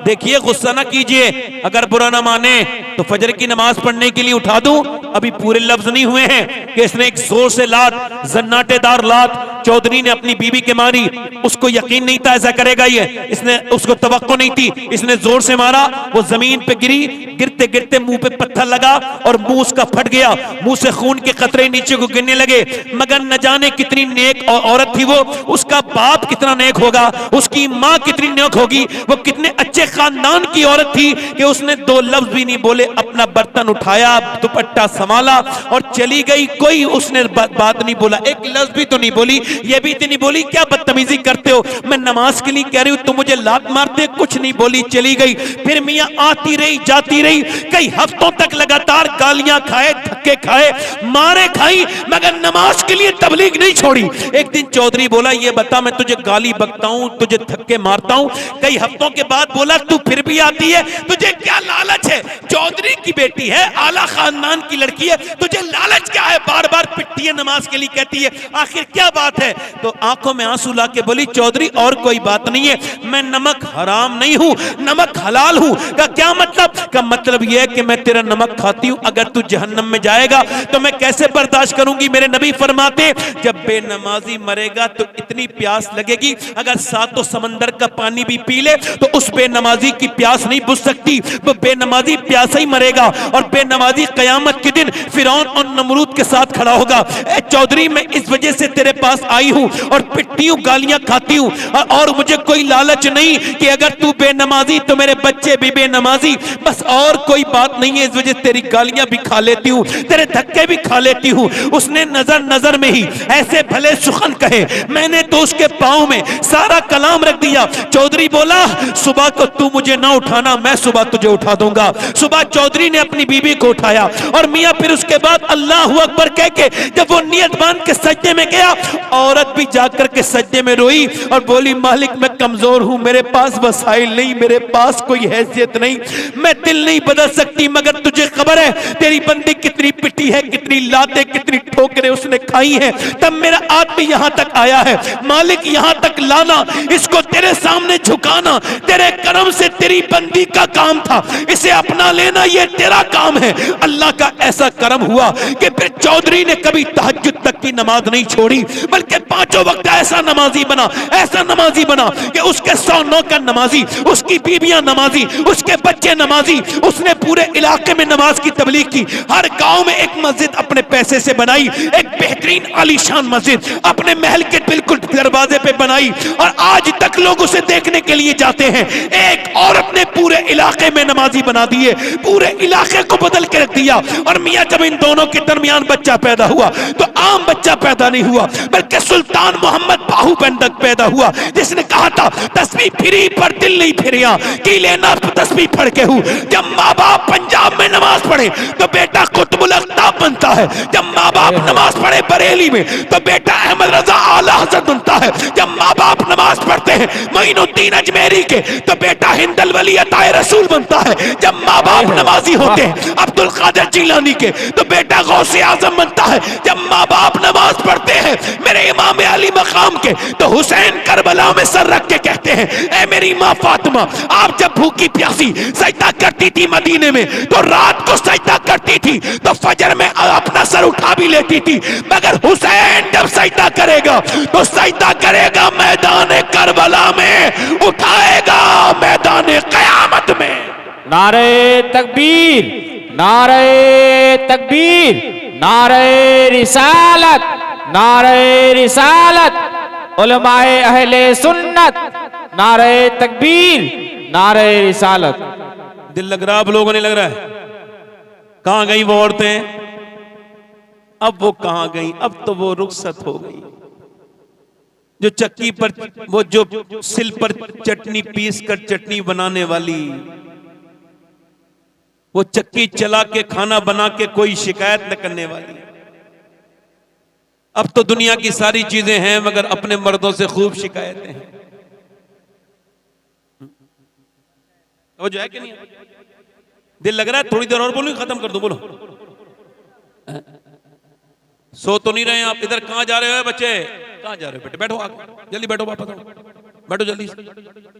देखिए गुस्सा ना कीजिए, अगर बुरा ना माने तो फजर की नमाज पढ़ने के लिए उठा दूं। अभी पूरे लफ्ज नहीं हुए हैं कि इसने एक जोर से लात, जन्नाटेदार लात चौधरी ने अपनी बीबी के मारी। उसको यकीन नहीं था ऐसा करेगा ये, इसने उसको तवक्को नहीं थी, इसने जोर से मारा, वो जमीन पे गिरी, गिरते गिरते मुंह पे पत्थर लगा और मुंह उसका फट गया, मुंह से खून के कतरे नीचे को गिरने लगे। मगर न जाने कितनी नेक औरत थी वो, उसका बाप कितना नेक होगा, उसकी माँ कितनी नेक होगी, वो कितने अच्छे खानदान की औरत थी कि उसने दो लफ्ज भी नहीं बोले, अपना बर्तन उठाया, दुपट्टा संभाला और चली गई। कोई उसने बात नहीं बोला, एक लफ्ज भी तो नहीं बोली, ये भी तो नहीं बोली क्या बदतमीजी करते हो, मैं नमाज के लिए कह रही हूं तुम मुझे लात मारते, कुछ नहीं बोली, चली गई। फिर मियां आती रही जाती रही, कई हफ्तों तक लगातार गालियां खाए, धक्के खाए, मारे खाई, मगर नमाज के लिए तबलीग नहीं छोड़ी। एक दिन चौधरी बोला ये बता मैं तुझे गाली बकता हूं, तुझे धक्के मारता हूं, कई हफ्तों के बाद बोला तू फिर भी आती है, तुझे क्या लालच है, चौधरी की बेटी है, आला खानदान की लड़की है, तुझे लालच क्या है, बार बार पिटती है, नमाज के लिए कहती है, आखिर क्या बात है। तो आंखों में आंसू लाके बोली चौधरी और कोई बात नहीं है, मैं नमक हराम नहीं हूं, नमक हलाल हूं। का क्या मतलब? का मतलब यह है कि मैं तेरा नमक खाती हूं, अगर तू जहन्नम में जाएगा तो मैं कैसे बर्दाश्त करूंगी। मेरे नबी फरमाते जब बेनमाजी मरेगा तो इतनी प्यास लगेगी, अगर सातों समंदर का पानी भी पी ले तो उस बेनमाजी की प्यास नहीं बुझ सकती, वो बेनमाजी प्यासा ही मरेगा। और बेनमाजी कयामत के दिन फिरौन और नमरूद के साथ खड़ा होगा। चौधरी मैं इस वजह से तेरे पास आई हूं और पिटती हूं, गालियां खाती हूं, और मुझे कोई लालच नहीं कि अगर तू बेनमाजी तो मेरे बच्चे भी बेनमाजी, बस और कोई बात नहीं है। इस वजह से तेरी गालियां भी खा लेती हूं, तेरे धक्के भी खा लेती हूं। उसने नजर नजर में ही ऐसे भले सुखन कहे, मैंने तो उसके पांव में सारा कलाम रख दिया। चौधरी बोला सुबह को तू मुझे ना उठाना, मैं सुबह तुझे उठा दूंगा। सुबह चौधरी ने अपनी बीबी को उठाया और मियां फिर उसके बाद अल्लाह अकबर कह के जब वो नियत बांध के सजदे में गया, औरत भी जाकर के सजदे में रोई और बोली मालिक मैं कमजोर हूं, मेरे पास वसाइल नहीं, मेरे पास कोई हैसियत नहीं, मैं दिल नहीं बदल सकती, मगर तुझे खबर है तेरी बंदी कितनी पिटी है, कितनी लाते, कितनी ठोकरें उसने खाई हैं, तब मेरा आदमी यहां तक आया है। मालिक यहां तक लाना, इसको तेरे सामने झुकाना तेरे करम से तेरी बंदी का काम था, इसे अपना लेना ये तेरा काम है। अल्लाह का ऐसा करम हुआ कि फिर चौधरी ने कभी तहज्जुद तक की नमाज नहीं छोड़ी, बल्कि पांचों वक्त ऐसा नमाजी बना, ऐसा नमाजी बना कि उसके 100 नौकर नमाजी, उसकी बीबियां नमाजी, उसके बच्चे नमाजी। उसने पूरे इलाके में नमाज की तबलीग की, हर गांव में एक मस्जिद अपने पैसे से बनाई, एक बेहतरीन आलीशान मस्जिद अपने महल के बिल्कुल दरवाजे पे बनाई, और आज तक लोग उसे देखने के लिए जाते हैं। एक औरत ने पूरे इलाके में नमाजी बना दिए, पूरे इलाके को बदल के रख दिया। और मियां जब इन दोनों के दरमियान बच्चा पैदा हुआ तो आम बच्चा पैदा नहीं हुआ, बल्कि सुल्तान मोहम्मद बाहू बंदक पैदा हुआ, जिसने कहा था तस्बीह फिरी पर दिल नहीं फिरिया, की लेना तस्बीह पढ़ के हूं। जब माँ बाप पंजाब में नमाज पढ़े तो बेटा कुतुबुल अख्ताब बनता है, जब माँ बाप नमाज पढ़े बरेली में तो बेटा अहमद रजा आला हज़रत बनता है, जब माँ बाप नमाज पढ़ते हैं मोइनुद्दीन अजमेरी के, तो बेटा हिंदल वली अताए रसूल बनता है। जब माँ बाप नमाजी होते हैं अब्दुल कादिर जिलानी के, तो बेटा गौसे आजम बनता है। जब माँ बाप नमाज पढ़ते हैं मेरे इमाम अली मकाम के, तो हुसैन करबला में सर रख के कहते हैं, ऐ मेरी माँ फातिमा, आप जब भूखी प्यासी सजदा करती थी मदीने में, तो रात को सजदा करती थी तो फजर में अपना सर उठा भी लेती थी, मगर हुसैन जब सजदा करेगा तो सजदा करेगा मैदान करबला में, उठाएगा मैदान कयामत में। नारे तकबीर, नारे तकबीर, नारे रिसालत, नारे रिसालत, उलमाए अहले सुन्नत, नारे तकबीर, नारे रिसालत। दिल लग रहा, आप लोगों ने लग रहा है? कहां गई वो औरतें? अब वो कहां गई? अब तो वो रुखसत हो गई। जो चक्की पर, वो जो सिल पर चटनी पीस कर चटनी बनाने वाली, वो चक्की चला के खाना बना के कोई शिकायत न करने वाली। अब तो दुनिया की सारी चीजें हैं मगर अपने मर्दों से खूब शिकायतें हैं। वो जो है कि नहीं? दिल लग रहा है? थोड़ी देर और बोलूं, खत्म कर दूं? बोलो। सो तो नहीं रहे आप? इधर कहां जा रहे हो बच्चे? कहां जा रहे हो बेटे? बैठो, आगे जल्दी बैठो, वापस आओ, बैठो जल्दी।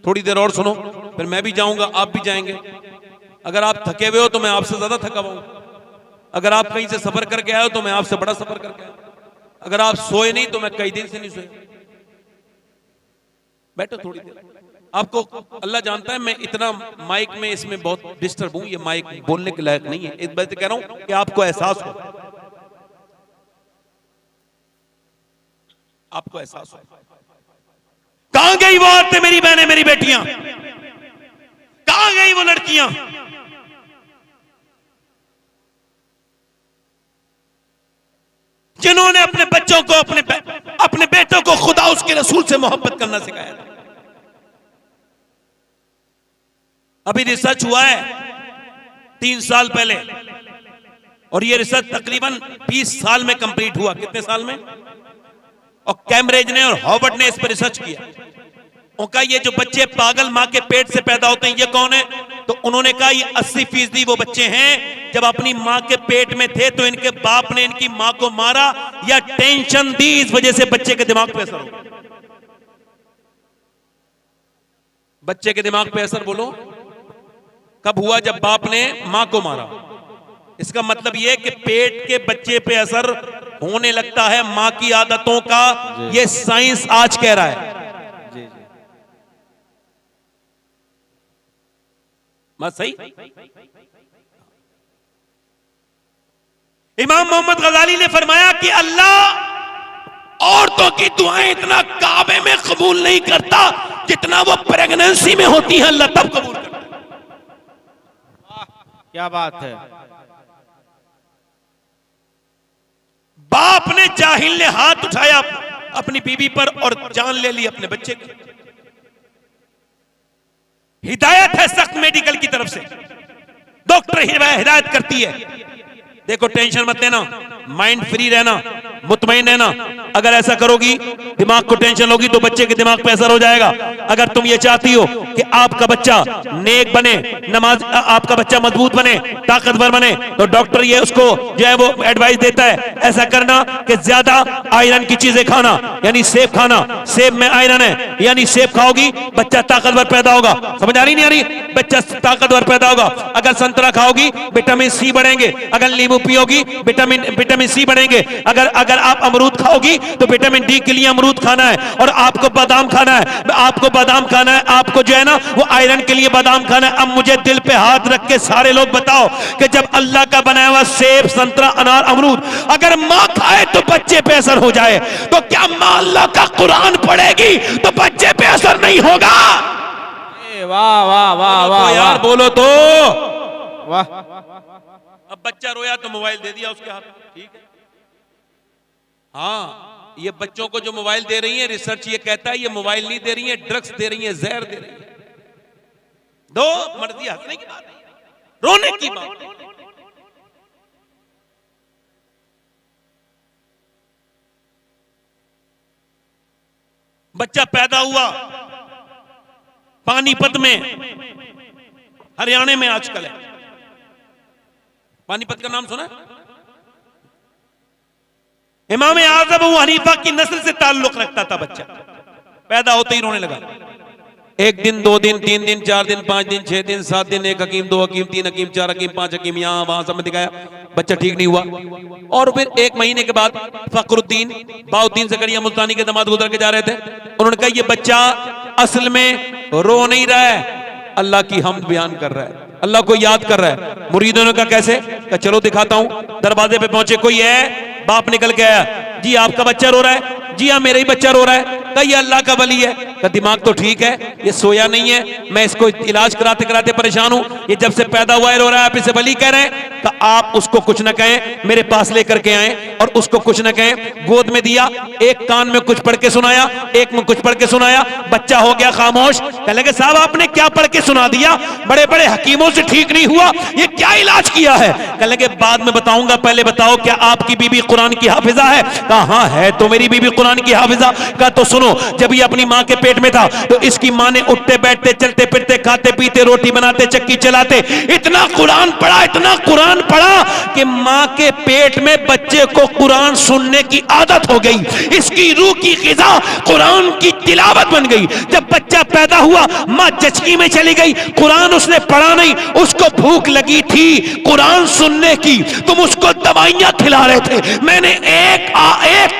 थोड़ी देर और सुनो, फिर मैं भी जाऊंगा, आप भी जाएंगे। अगर आप थके हुए हो तो मैं आपसे ज्यादा थका हुआ हूं। अगर आप कहीं से सफर करके आए हो तो मैं आपसे बड़ा सफर करके आया। अगर आप सोए नहीं तो मैं कई दिन से नहीं सोए। बैठो थोड़ी देर। आपको अल्लाह जानता है मैं इतना माइक में इसमें बहुत डिस्टर्ब हूं। ये माइक बोलने के लायक नहीं है। इस बात से कह रहा हूं कि आपको एहसास हो, आपको एहसास हो। कहां गई वो औरतें, मेरी बहनें, मेरी बेटियां? कहां गई वो लड़कियां? जिन्होंने अपने बच्चों को, अपने बेटों को खुदा उसके रसूल से मोहब्बत करना सिखाया था। अभी रिसर्च हुआ है 3 साल पहले, और ये रिसर्च तकरीबन 20 साल में कंप्लीट हुआ। कितने साल में? और कैम्ब्रिज ने और हार्वर्ड ने इस पर रिसर्च किया। उनका ये जो बच्चे पागल मां के पेट से पैदा होते हैं, ये कौन है? तो उन्होंने कहा ये 80% वो बच्चे हैं जब अपनी मां के पेट में थे तो इनके बाप ने इनकी मां को मारा या टेंशन दी, इस वजह से बच्चे के दिमाग पे असर हो। बच्चे के दिमाग पे असर बोलो कब हुआ? जब बाप ने मां को मारा। इसका मतलब यह कि पेट के बच्चे पे असर होने लगता है मां की आदतों का। यह साइंस आज कह रहा है। बात सही? इमाम मोहम्मद गजाली ने फरमाया कि अल्लाह औरतों की दुआएं इतना काबे में कबूल नहीं करता जितना वो प्रेगनेंसी में होती है, अल्लाह तब कबूल करता है। क्या बात है? बाप ने, जाहिल ने हाथ उठाया अपनी बीवी पर और जान ले ली अपने बच्चे की। हिदायत है सख्त मेडिकल की तरफ से, डॉक्टर हिदायत करती है। देखो टेंशन मत लेना, माइंड फ्री रहना, मुतमईन रहना। अगर ऐसा करोगी, दिमाग को टेंशन होगी तो बच्चे के दिमाग पे असर हो जाएगा। अगर तुम ये चाहती हो कि आपका बच्चा नेक बने, नमाज, आपका बच्चा मजबूत बने, ताकतवर बने, तो डॉक्टर ये उसको जो है वो एडवाइस देता है ऐसा करना कि ज्यादा आयरन की चीजें खाना, यानी सेब खाना। सेब में आयरन है, यानी सेब खाओगी बच्चा ताकतवर पैदा होगा। समझ आ रही नहीं आ रही? बच्चा ताकतवर पैदा होगा। अगर संतरा खाओगी विटामिन सी बढ़ेंगे, अगर नींबू पियोगी विटामिन सी बढ़ेंगे, अगर आप अमरूद खाओगी तो विटामिन डी के लिए अमरूद खाना है, और आपको बादाम खाना है, आपको बादाम खाना है, आपको जो है ना वो आयरन के लिए बादाम खाना है। अब मुझे दिल पे हाथ रख के सारे लोग बताओ कि जब अल्लाह का बनाया हुआ सेब, संतरा, अनार, अमरूद अगर मां खाए तो बच्चे पे असर हो जाए, तो क्या मां अल्लाह का कुरान पढ़ेगी तो बच्चे पे असर नहीं होगा? वाह वाह वाह वाह यार बोलो तो। वाह। अब बच्चा रोया तो मोबाइल दे दिया उसके हाथ में, ठीक है। हाँ, ये बच्चों को जो मोबाइल दे रही है, रिसर्च ये कहता है ये मोबाइल नहीं दे रही है, ड्रग्स दे रही है, जहर दे रही है। दो मर्जी, हंसने की बात है, रोने की बात है। बच्चा पैदा हुआ, पानीपत में, हरियाणा में आजकल है। पानीपत का नाम सुना? इमाम आज़म अबू हनीफा की नस्ल से ताल्लुक रखता था बच्चा, पैदा होते ही रोने लगा। एक दिन, 2 दिन, 3 दिन, 4 दिन, 5 दिन, 6 दिन, 7 दिन, 1 हकीम, 2 हकीम, 3 हकीम, 4 हकीम, 5 हकीम, यहां वहां सब में दिखाया, बच्चा ठीक नहीं हुआ। और फिर 1 महीने के बाद फखरुद्दीन बाउद्दीन ज़करिया मुल्तानी के दामाद गुजर के जा रहे थे। उन्होंने कहा ये बच्चा असल में रो नहीं रहा है, अल्लाह की हम्द बयान कर रहा है, अल्लाह को याद कर रहा है। मुरीदों ने कहा कैसे? कहा चलो दिखाता हूं। दरवाजे पे पहुंचे, कोई है? बाप निकल के आया, जी आपका बच्चा रो रहा है? जी हाँ मेरा ही बच्चा रो रहा है। कहा ये अल्लाह का वली है। कहा दिमाग तो ठीक है, ये सोया नहीं है, मैं इसको इलाज कराते कराते परेशान हूं, ये जब से पैदा हुआ है रो रहा है, आप इसे वली कह रहे हैं? कहा आप उसको कुछ न कहें, मेरे पास लेकर के आए और उसको कुछ न कहें। गोद में दिया, एक कान में कुछ पढ़ के सुनाया, एक में कुछ पढ़ के सुनाया, बच्चा हो गया खामोश। कहने लगे साहब आपने क्या पढ़ के सुना दिया, बड़े बड़े हकीमों से ठीक नहीं हुआ, ये क्या इलाज किया है? कहने लगे बाद में बताऊंगा, पहले बताओ क्या आपकी बीबी कुरान की हाफिजा है? कहा हाँ है तो मेरी बीबी कुरान की हाफिजा। कहा तो सुनो, जब ये अपनी माँ के पेट में था तो इसकी माँ ने उठते बैठते चलते फिरते खाते पीते रोटी बनाते चक्की चलाते इतना कुरान पढ़ा, इतना कुरान पढ़ा कि माँ के पेट में बच्चे को कुरान सुनने की आदत हो गई, इसकी रूह की ग़िज़ा कुरान की तिलावत बन गई। जब बच्चा पैदा हुआ माँ जचकी में चली गई, कुरान उसने पढ़ा नहीं, उसको भूख लगी थी कुरान सुनने की, तुम उसको दवाइयां खिला रहे थे, मैंने एक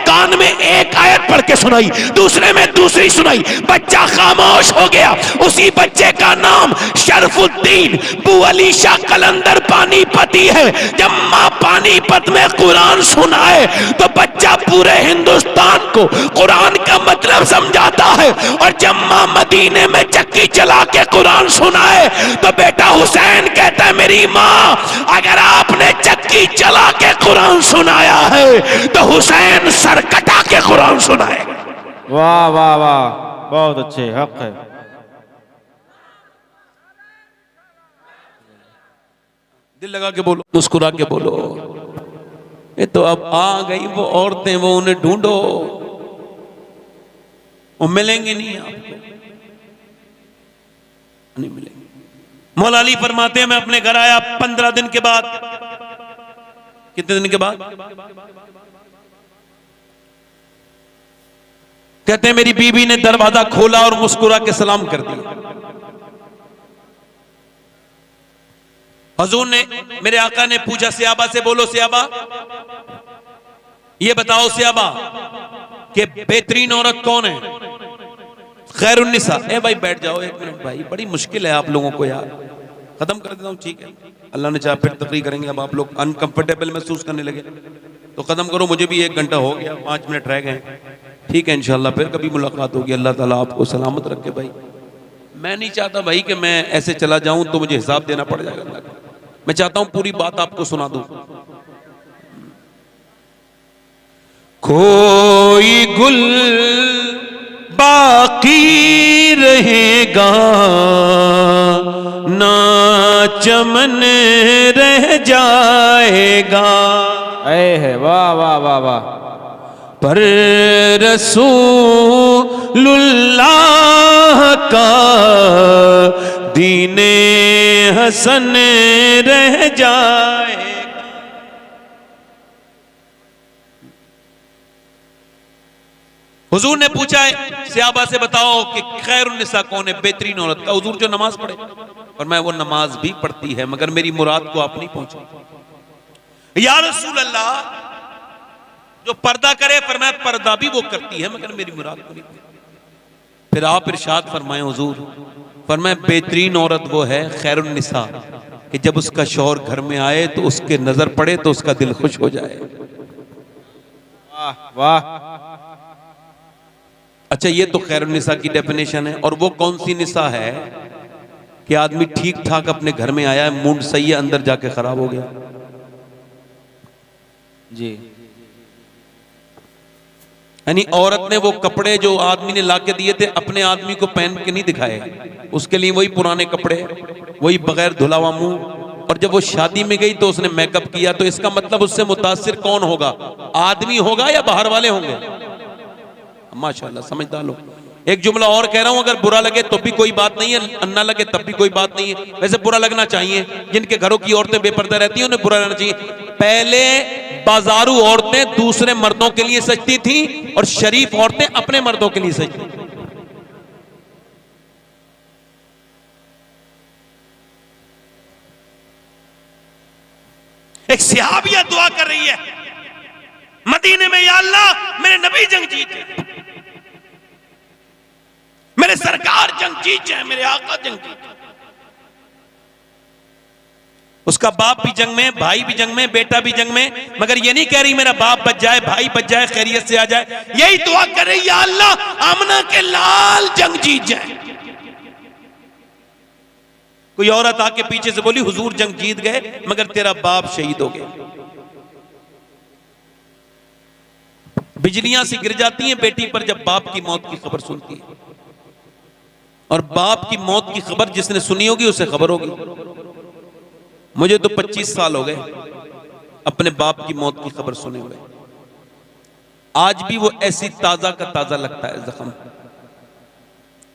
कान में एक आयत पढ़ के सुनाई, दूसरे में दूसरी सुनाई, बच्चा खामोश हो गया। उसी बच्चे का नाम शरफुद्दीन बू अली शाह कलंदर पानीपती है। जब माँ पानीपत में कुरान सुनाए तो बच्चा पूरे हिंदुस्तान को कुरान का मतलब समझाता है, और जब माँ मदीने में चक्की चला के कुरान सुनाए तो बेटा हुसैन कहता है मेरी माँ अगर आपने चक्की चला के कुरान सुनाया है तो हुसैन सर कटा के कुरान सुनाए। वाह वाह वाह, बहुत अच्छे, हक है। दिल लगा के बोलो, मुस्कुरा के बोलो। ये तो अब आ गई वो औरतें, वो उन्हें ढूंढो, वो मिलेंगे नहीं आपको, नहीं मिलेंगे। मौला अली फरमाते हैं मैं अपने घर आया 15 दिन के बाद। कितने दिन के बाद? कहते हैं मेरी बीवी ने दरवाजा खोला और मुस्कुरा के सलाम कर दिया। हुजूर ने, मेरे आका ने पूछा सियाबा से, बोलो सियाबा ये बताओ सियाबा कि बेहतरीन औरत कौन है? खैरुन्निसा। ए भाई बैठ जाओ 1 मिनट भाई, बड़ी मुश्किल है आप लोगों को यार, खत्म कर देता हूं। ठीक है, अल्लाह ने चाहा फिर तकरीर करेंगे। अब आप लोग अनकंफर्टेबल महसूस करने लगे तो खत्म करो, मुझे भी 1 घंटा हो गया, 5 मिनट रह गए। ठीक है, इंशाल्लाह फिर कभी मुलाकात होगी। अल्लाह ताला आपको सलामत रखे भाई। मैं नहीं चाहता भाई कि मैं ऐसे चला जाऊं तो मुझे हिसाब देना पड़ जाएगा अल्लाह को। मैं चाहता हूं पूरी बात आपको सुना दूं। कोई गुल बाकी रहेगा ना चमन रह जाएगा, ऐ है, वाह वाह वाह वाह। पर रसूलुल्लाह का दीने हसन रह जाएगा। हुजूर ने पूछा है सियाबा से बताओ कि खैरुन्निसा कौन है, बेहतरीन औरत का? हुजूर जो नमाज पढ़े, और मैं वो नमाज भी पढ़ती है मगर मेरी मुराद को आप नहीं पहुंचे। या रसूल अल्लाह जो पर्दा करे, फरमाया पर्दा भी वो करती है मगर मेरी मुराद को नहीं पहुंचे। फिर आप इरशाद फरमाए हुजूर, फरमाया बेहतरीन औरत वो है खैरुन्निसा कि जब उसका शौहर घर में आए तो उसके नजर पड़े तो उसका दिल खुश हो जाए। वाह वाह। अच्छा, ये तो खैरुन्निसा की डेफिनेशन है। और वो कौन सी निसा है कि आदमी ठीक ठाक अपने घर में आया है, मूड सही है, अंदर जाके खराब हो गया जी। यानी औरत ने वो कपड़े जो आदमी ने लाके दिए थे अपने आदमी को पहन के नहीं दिखाए, उसके लिए वही पुराने कपड़े, वही बगैर धुला हुआ मुंह। और जब वो शादी में गई तो उसने मेकअप किया, तो इसका मतलब उससे मुतासिर कौन होगा? आदमी होगा या बाहर वाले होंगे? माशाल्लाह समझदार लोग। एक जुमला और कह रहा हूं, अगर बुरा लगे तो भी कोई बात नहीं है, अन्ना लगे तब भी कोई बात नहीं है। वैसे बुरा लगना चाहिए, जिनके घरों की औरतें बेपर्दा रहती हैं उन्हें बुरा लगना चाहिए। पहले बाजारू औरतें दूसरे मर्दों के लिए सजती थी और शरीफ औरतें अपने मर्दों के लिए सजती थी। एक सहाबिया दुआ कर रही है मदीने में, या अल्लाह मेरे नबी जंग जीत जाए, मेरे सरकार जंग जीत जाए, मेरे आका जंग जीत जाए। उसका बाप भी जंग में, भाई भी जंग में, बेटा भी जंग में, मगर ये नहीं कह रही मेरा बाप बच जाए, भाई बच जाए, खैरियत से आ जाए। यही दुआ कर रही, या अल्लाह आमना के लाल जंग जीत जाए। कोई औरत आके पीछे से बोली हुजूर जंग जीत गए मगर तेरा बाप शहीद हो गया। बिजलियां सी गिर जाती हैं बेटी पर जब बाप की मौत की खबर सुनती है, और बाप की मौत की खबर जिसने सुनी होगी उसे खबर होगी। मुझे तो 25 साल हो गए अपने बाप की मौत की खबर सुने हुए, आज भी वो ऐसी ताजा का ताजा लगता है जख्म।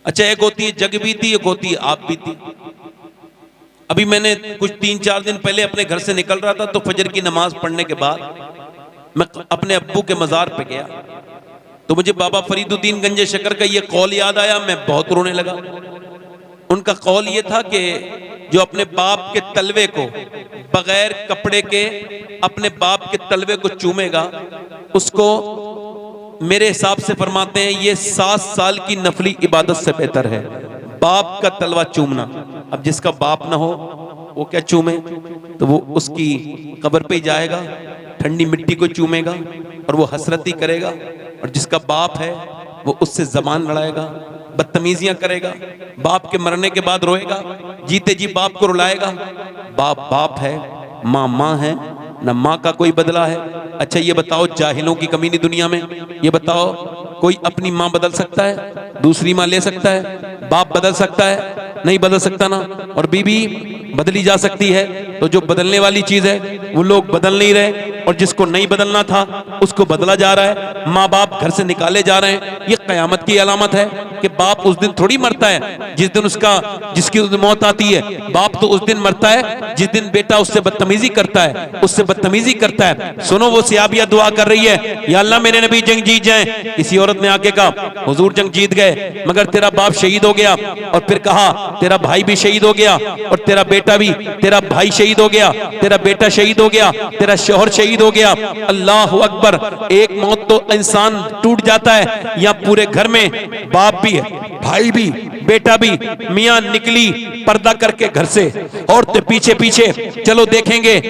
अच्छा, एक होती है जग बीती, एक होती है आप बीती। अभी मैंने कुछ 3-4 दिन पहले अपने घर से निकल रहा था तो फजर की नमाज पढ़ने के बाद मैं अपने अब्बू के मजार पे गया तो मुझे बाबा फरीदुद्दीन गंजे शकर का ये कौल याद आया। मैं बहुत रोने लगा। उनका कौल ये था कि जो अपने बाप के तलवे को बगैर कपड़े के अपने बाप के तलवे को चूमेगा उसको मेरे हिसाब से फरमाते हैं ये 7 साल की नफली इबादत से बेहतर है बाप का तलवा चूमना। अब जिसका बाप ना हो वो क्या चूमे, तो वो उसकी कब्र पे ही जाएगा, ठंडी मिट्टी को चूमेगा और वो हसरती करेगा। और जिसका बाप है वो उससे जबान लड़ाएगा, बदतमीजियां करेगा, बाप के मरने के बाद रोएगा, जीते जी बाप को रुलाएगा। बाप बाप है, माँ माँ है, न माँ का कोई बदला है। अच्छा ये बताओ, जाहिलों की कमी नहीं दुनिया में? ये बताओ, कोई अपनी माँ बदल सकता है? दूसरी माँ ले सकता है? बाप बदल सकता है? नहीं बदल सकता ना। और बीबी बदली जा सकती है, तो जो बदलने वाली चीज है वो लोग बदल नहीं रहे, और जिसको नहीं बदलना था उसको बदला जा रहा है। माँ बाप घर से निकाले जा रहे हैं। ये कयामत की अलामत है कि बाप उस दिन थोड़ी मरता है जिस दिन जिसकी उस दिन मौत आती है। बाप तो उस दिन मरता है जिस दिन बेटा उससे बदतमीजी करता है, उससे बदतमीजी करता है। सुनो, वो सियाबिया दुआ कर रही है, या अल्लाह मेरे नबी जंग जीत जाए। किसी औरत ने आके कहा हुजूर जंग जीत गए मगर तेरा बाप शहीद हो गया, और फिर कहा तेरा भाई भी शहीद हो गया, और तेरा बेटा भी, तेरा भाई शहीद हो गया, तेरा बेटा शहीद हो गया, तेरा शौहर शहीद हो गया। अल्लाह अकबर। एक मौत तो इंसान टूट जाता है, या पूरे घर में बाप भी है, भाई भी, बेटा भी, मियां निकली पर्दा करके घर से, औरतें पीछे पीछे, चलो देखेंगे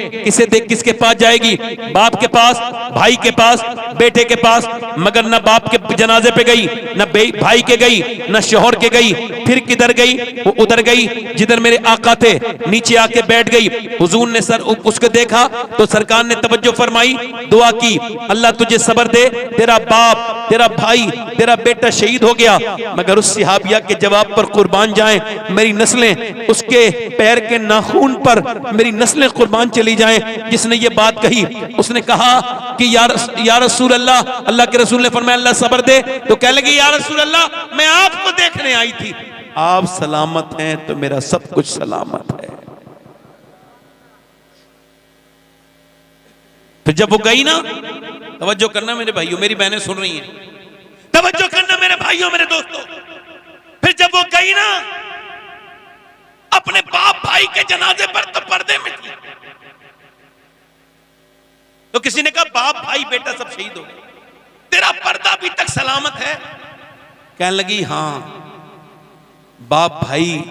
किसके पास जाएगी, बाप के पास, भाई के पास, बेटे के पास। मगर न बाप के जनाजे पे गई, न भाई के गई, न शौहर के गई। फिर किधर गई? वो उधर गई जिधर मेरे आका थे, नीचे आके बैठ गई। हुजूर ने सर उसको देखा तो सरकार ने तवज्जो फरमाई, दुआ की, अल्लाह तुझे सब्र दे, तेरा बाप, तेरा भाई, तेरा बेटा शहीद हो गया। मगर उस सहाबिया के जवाब पर कुर्बान जाएं मेरी नस्लें, उसके पैर के नाखून पर मेरी नस्लें कुर्बान चली जाएं जिसने ये बात कही। उसने कहा कि या रसूल अल्लाह, अल्लाह के रसूल ने फरमाया अल्लाह सब्र दे। तो कह लगी या रसूल अल्लाह मैं आपको देखने आई थी, आप सलामत हैं तो मेरा सब कुछ सलामत है। फिर जब वो गई ना, तवज्जो करना मेरे भाइयों, मेरी बहनें सुन रही हैं, तवज्जो करना मेरे भाइयों, मेरे दोस्तों। फिर जब वो गई ना अपने बाप भाई के जनाजे पर, तो पर्दे में थी। तो किसी ने कहा बाप भाई बेटा सब शहीद हो गए, तेरा पर्दा अभी तक सलामत है? कहने लगी हाँ, बाप भाई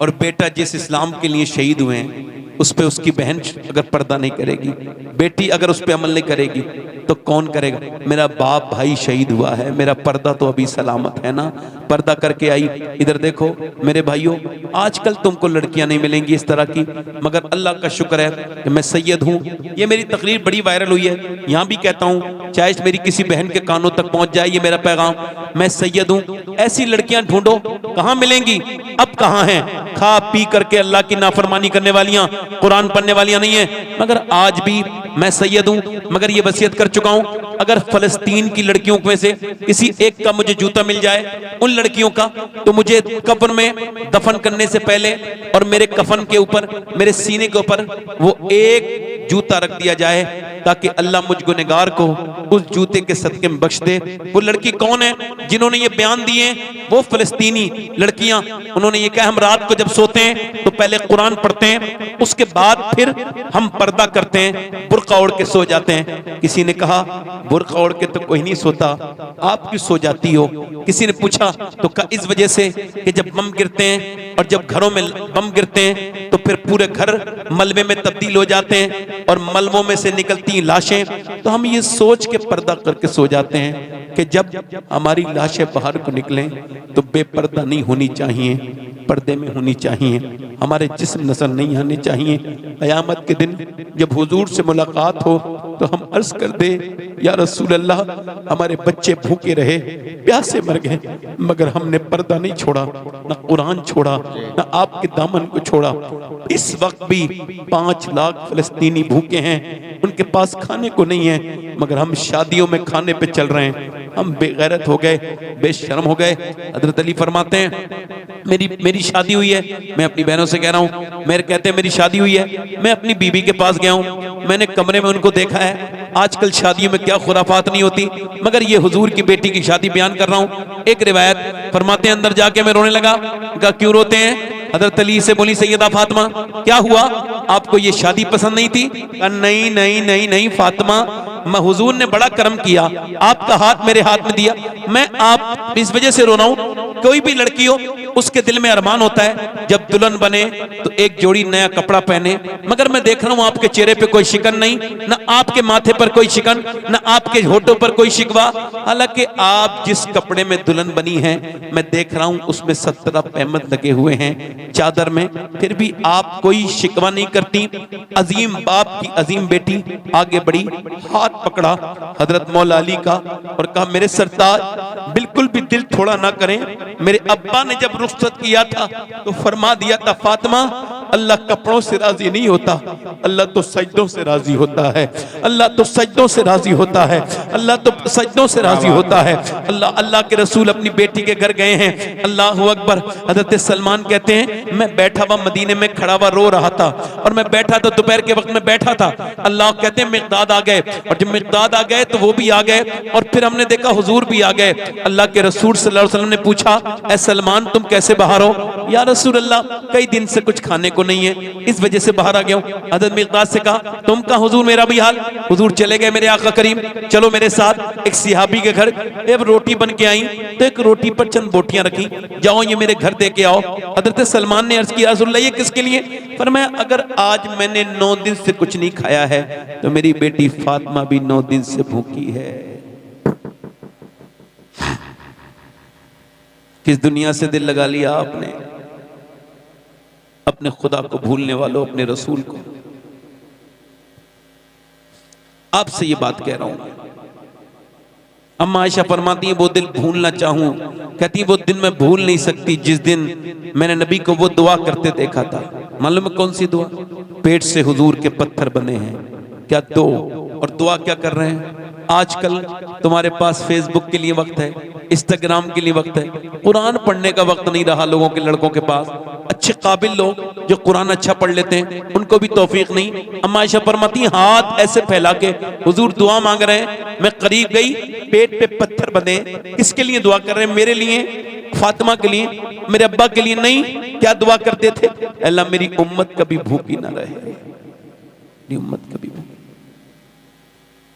और बेटा जिस इस्लाम के लिए शहीद हुए हैं उस पे उसकी बहन अगर पर्दा नहीं करेगी, बेटी अगर उस पे अमल नहीं करेगी, तो कौन करेगा? मेरा बाप भाई शहीद हुआ है, मेरा पर्दा तो अभी सलामत है ना। पर्दा करके आई। इधर देखो मेरे भाइयों, आजकल तुमको लड़कियां नहीं मिलेंगी इस तरह की, मगर अल्लाह का शुक्र है कि मैं सैयद हूँ। ये मेरी तकरीर बड़ी वायरल हुई है, यहाँ भी कहता हूँ, चाहे मेरी किसी बहन के कानों तक पहुंच जाए ये मेरा पैगाम, मैं सैयद हूँ। ऐसी लड़कियां ढूंढो, कहाँ मिलेंगी? अब कहाँ हैं? खा पी करके अल्लाह की नाफरमानी करने वालियां, कुरान पढ़ने वालियां नहीं है, मगर आज भी मैं सैयद हूं, मगर ये वसीयत कर चुका हूं, अगर फलस्तीन की लड़कियों में से किसी एक का मुझे जूता मिल जाए उन लड़कियों का, तो मुझे कब्र में दफन करने से पहले और मेरे कफन के ऊपर, मेरे सीने के ऊपर वो एक जूता रख दिया जाए, ताकि अल्लाह मुझ गुनहगार को उस जूते के सदके में बख्श दे। वो लड़की कौन है जिन्होंने ये बयान दिए? वो फलस्तीनी लड़कियां। उन्होंने ये कहा हम रात को जब सोते हैं तो पहले कुरान पढ़ते हैं, उसके बाद फिर हम पर्दा करते हैं, बुर्का ओढ़ के सो जाते हैं। किसी ने कहा बुर्का ओढ़ के तो कोई नहीं सोता, आप क्यों सो जाती हो? किसी ने पूछा तो कहा इस वजह से कि जब बम गिरते हैं और जब घरों में बम गिरते हैं तो फिर पूरे घर मलबे में तब्दील हो जाते हैं और मलबों में से निकलती लाशें, तो हम ये सोच के पर्दा करके सो जाते हैं कि जब हमारी लाशें बाहर को निकलें तो बेपर्दा नहीं होनी चाहिए, पर्दे में होनी चाहिए, हमारे जिस्म नजर नहीं आने चाहिए। क़यामत के दिन जब हुजूर से मुलाकात हो तो हम अर्ज कर दे या रसूल अल्लाह, हमारे बच्चे भूखे रहे, प्यासे मर गए, मगर हमने पर्दा नहीं छोड़ा, ना कुरान छोड़ा, ना आपके दामन को छोड़ा। इस वक्त भी 5 लाख फलस्तीनी भूखे हैं, उनके पास खाने को नहीं है, मगर हम शादियों में खाने पे चल रहे हैं। हम बेगैरत हो गए, बेशर्म हो गए। हजरत अली फरमाते हैं मेरी शादी हुई है, मैं अपनी बहनों से कह रहा हूँ, मेरे कहते हैं मेरी शादी हुई है, मैं अपनी बीबी के पास गया हूँ, मैंने कमरे में उनको देखा है। आजकल शादियों में क्या खुराफात नहीं होती, मगर ये हुजूर की बेटी की शादी बयान कर रहा हूँ। एक रिवायत फरमाते हैं अंदर जाके मैं रोने लगा। कहा क्यों रोते हैं? हजरत अली से बोली सैयदा फातिमा क्या हुआ, आपको ये शादी पसंद नहीं थी? नहीं नहीं नहीं नहीं फातिमा, मैं हुजूर ने बड़ा करम किया, आपका हाथ मेरे हाथ में दिया, मैं आप इस वजह से रो रहा हूं। कोई भी लड़की हो उसके दिल में अरमान होता है जब दुल्हन बने तो एक जोड़ी नया कपड़ा पहने, मगर मैं देख रहा हूं आपके चेहरे पे कोई शिकन नहीं, ना आपके माथे पर कोई शिकन, ना आपके होठों पर कोई शिकवा। हालांकि आप जिस कपड़े में दुल्हन बनी है मैं देख रहा हूं उसमें 17 अहमद लगे हुए हैं चादर में, फिर भी आप कोई शिकवा नहीं करती। अजीम बाप की अजीम बेटी आगे बढ़ी, हाथ पकड़ा हजरत मौला अली का और कहा मेरे सरताज बिल्कुल भी दिल थोड़ा ना करें, मेरे अब्बा ने जब रुखसत किया था तो फरमा दिया था फातिमा अल्लाह कपड़ों से राजी नहीं होता, अल्लाह तो सजदों से राजी होता है, अल्लाह तो सजदों से राजी होता है, अल्लाह तो सजदों से राजी होता है। अल्लाह के रसूल अपनी बेटी के घर गए हैं, अल्लाह अकबर। हजरत सलमान कहते हैं मैं बैठा हुआ मदीने में खड़ा हुआ रो रहा था, और मैं बैठा था दोपहर के वक्त में बैठा था, अल्लाह कहते हैं मिक़दाद आ गए, और जब मिक़दाद आ गए तो वो भी आ गए, और फिर हमने देखा हुजूर भी आ गए। अल्लाह के रसूल सल्लल्लाहु अलैहि वसल्लम ने पूछा ऐ सलमान तुम कैसे बाहर हो? या रसूल अल्लाह कई दिन से कुछ खाने को नहीं है, इस वजह से बाहर आ गया हूं। हजरत मिक़दाद से कहा तुम कहा? हुजूर मेरा भी हाल। हुजूर चले गए मेरे आका करीम, चलो मेरे साथ एक सिहाबी के घर। अब रोटी बन के आई तो एक रोटी पर चंद बोटियां रखी, जाओ ये मेरे घर दे के आओ। हजरत सलमान ने अर्ज किया रसूल ये किसके लिए? फरमाया अगर आज मैंने 9 दिन से कुछ नहीं खाया है तो मेरी बेटी फातिमा भी 9 दिन से भूखी है। किस दुनिया से दिल लगा लिया आपने? अपने खुदा को भूलने वालों, अपने रसूल को। आपसे ये बात कह रहा हूं। अम्मा आयशा फरमाती है वो दिल भूलना चाहूं, कहती है वो दिन मैं भूल नहीं सकती जिस दिन मैंने नबी को वो दुआ करते देखा था। मालूम है कौन सी दुआ? पेट से हुजूर के पत्थर बने हैं, क्या दो, और दुआ क्या कर रहे हैं? आजकल तुम्हारे पास फेसबुक के लिए वक्त है, इंस्टाग्राम के लिए वक्त है, कुरान पढ़ने का वक्त नहीं रहा लोगों के, लड़कों के पास। अच्छे काबिल लोग जो कुरान अच्छा पढ़ लेते हैं उनको भी तौफीक नहीं। अम्मा आयशा फरमाती हाथ ऐसे फैला के हुजूर दुआ मांग रहे हैं, मैं करीब गई, पेट पे पत्थर बंधे। किसके लिए दुआ कर रहे हैं? मेरे लिए, फातिमा के लिए, मेरे अब्बा के लिए नहीं। क्या दुआ करते थे? अल्लाह मेरी उम्मत कभी भूखी ना रहे, मेरी उम्मत कभी भूखी।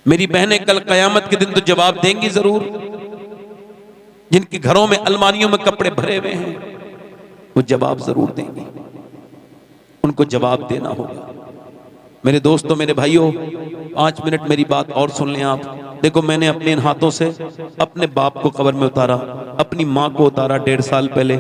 मेरी बहनें कल कयामत के दिन तो जवाब देंगी जरूर। जिनके घरों में अलमारियों में कपड़े भरे हुए हैं वो जवाब जरूर देंगी, उनको जवाब देना होगा। मेरे दोस्तों, मेरे भाइयों, 5 मिनट मेरी बात और सुन लें आप। देखो मैंने अपने इन हाथों से अपने बाप को कब्र में उतारा, अपनी माँ को उतारा 1.5 साल पहले।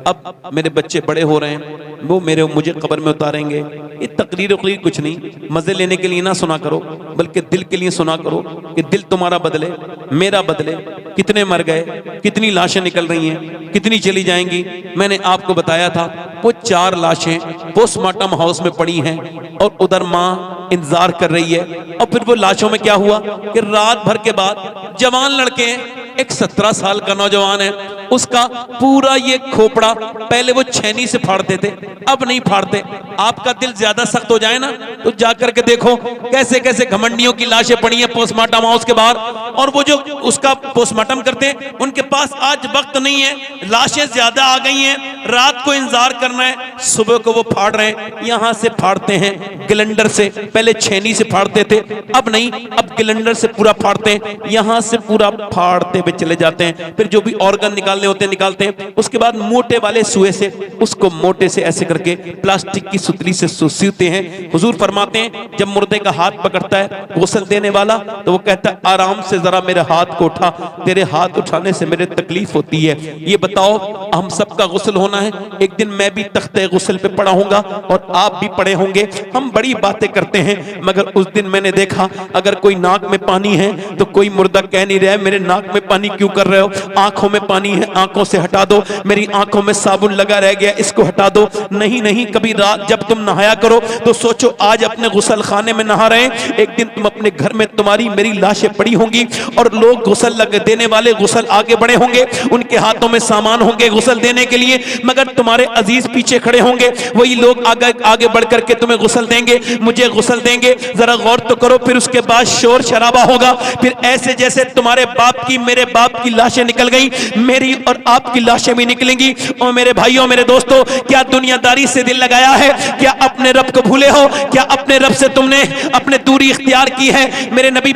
अब मेरे बच्चे बड़े हो रहे हैं, वो मुझे कब्र में उतारेंगे। ये तकरीर कुछ नहीं, मजे लेने के लिए ना सुना करो, बल्कि दिल के लिए सुना करो कि दिल तुम्हारा बदले, मेरा बदले। कितने मर गए, कितनी लाशें निकल रही हैं, कितनी चली जाएंगी। मैंने आपको बताया था वो 4 लाशें पोस्टमार्टम हाउस में पड़ी हैं और उधर माँ इंतजार कर रही है। और फिर वो लाशों में क्या हुआ कि रात भर के बाद जवान लड़के हैं, एक 17 साल का नौजवान है, उसका पूरा ये खोपड़ा पहले वो छेनी से फाड़ते थे, अब नहीं फाड़ते। आपका दिल ज्यादा सख्त हो जाए ना तो जाकर के देखो कैसे कैसे घमंडियों की लाशें पड़ी हैं पोस्टमार्टम हाउस के बाहर। और वो जो उसका पोस्टमार्टम करते हैं उनके पास आज वक्त नहीं है, लाशें ज्यादा आ गई हैं, रात को इंतजार करना है, सुबह को वो फाड़ रहे हैं। यहां से फाड़ते हैं ग्लेंडर से, पहले छेनी से फाड़ते थे, अब नहीं, अब ग्लेंडर से पूरा फाड़ते हैं। यहां से पूरा फाड़ते हुए चले जाते हैं, फिर जो भी ऑर्गन निकालने होते हैं निकालते हैं। उसके बाद मोटे वाले सुए से उसको मोटे से ऐसे करके प्लास्टिक की सुतली से सीते हैं। हुजूर फरमाते हैं जब मुर्दे का हाथ पकड़ता है गुस्ल देने वाला तो वो कहता है आराम से जरा मेरे हाथ को उठा, तेरे हाथ उठाने से मेरे तकलीफ होती है। ये बताओ हम सबका गुस्ल होना है, एक दिन मैं भी तख्ते गुस्ल पे पड़ा हूंगा और आप भी पड़े होंगे। हम बड़ी बातें करते हैं मगर उस दिन मैंने देखा अगर कोई नाक में पानी है तो कोई मुर्दा कह नहीं रहा है मेरे नाक में पानी क्यों कर रहे हो, आंखों में पानी है आंखों से हटा दो, मेरी आंखों में साबुन लगा रह गया इसको हटा दो। नहीं नहीं, कभी रात जब तुम नहाया करो तो सोचो आज अपने गुसल खाने में नहा रहे हैं, एक दिन तुम अपने घर में तुम्हारी मेरी लाशें पड़ी होंगी और लोग गुसल लग देने वाले गुसल आगे बढ़े होंगे, उनके हाथों में सामान होंगे गुसल देने के लिए, मगर तुम्हारे अजीज पीछे खड़े होंगे, वही लोग आगे आगे बढ़ करके तुम्हें गुसल देंगे, मुझे गुसल देंगे। जरा गौर तो करो, फिर उसके बाद शोर शराबा होगा, फिर ऐसे जैसे तुम्हारे बाप की मेरे बाप की लाशें निकल गई, मेरी और आपकी लाशें भी निकलेंगी। और मेरे भाइयों मेरे दोस्तों, क्या दुनियादारी से दिल लगाया है, क्या अपने रब को भूले हो, क्या अपने रब से तुमने अपने दूरी इख्तियार की है। मेरे नबी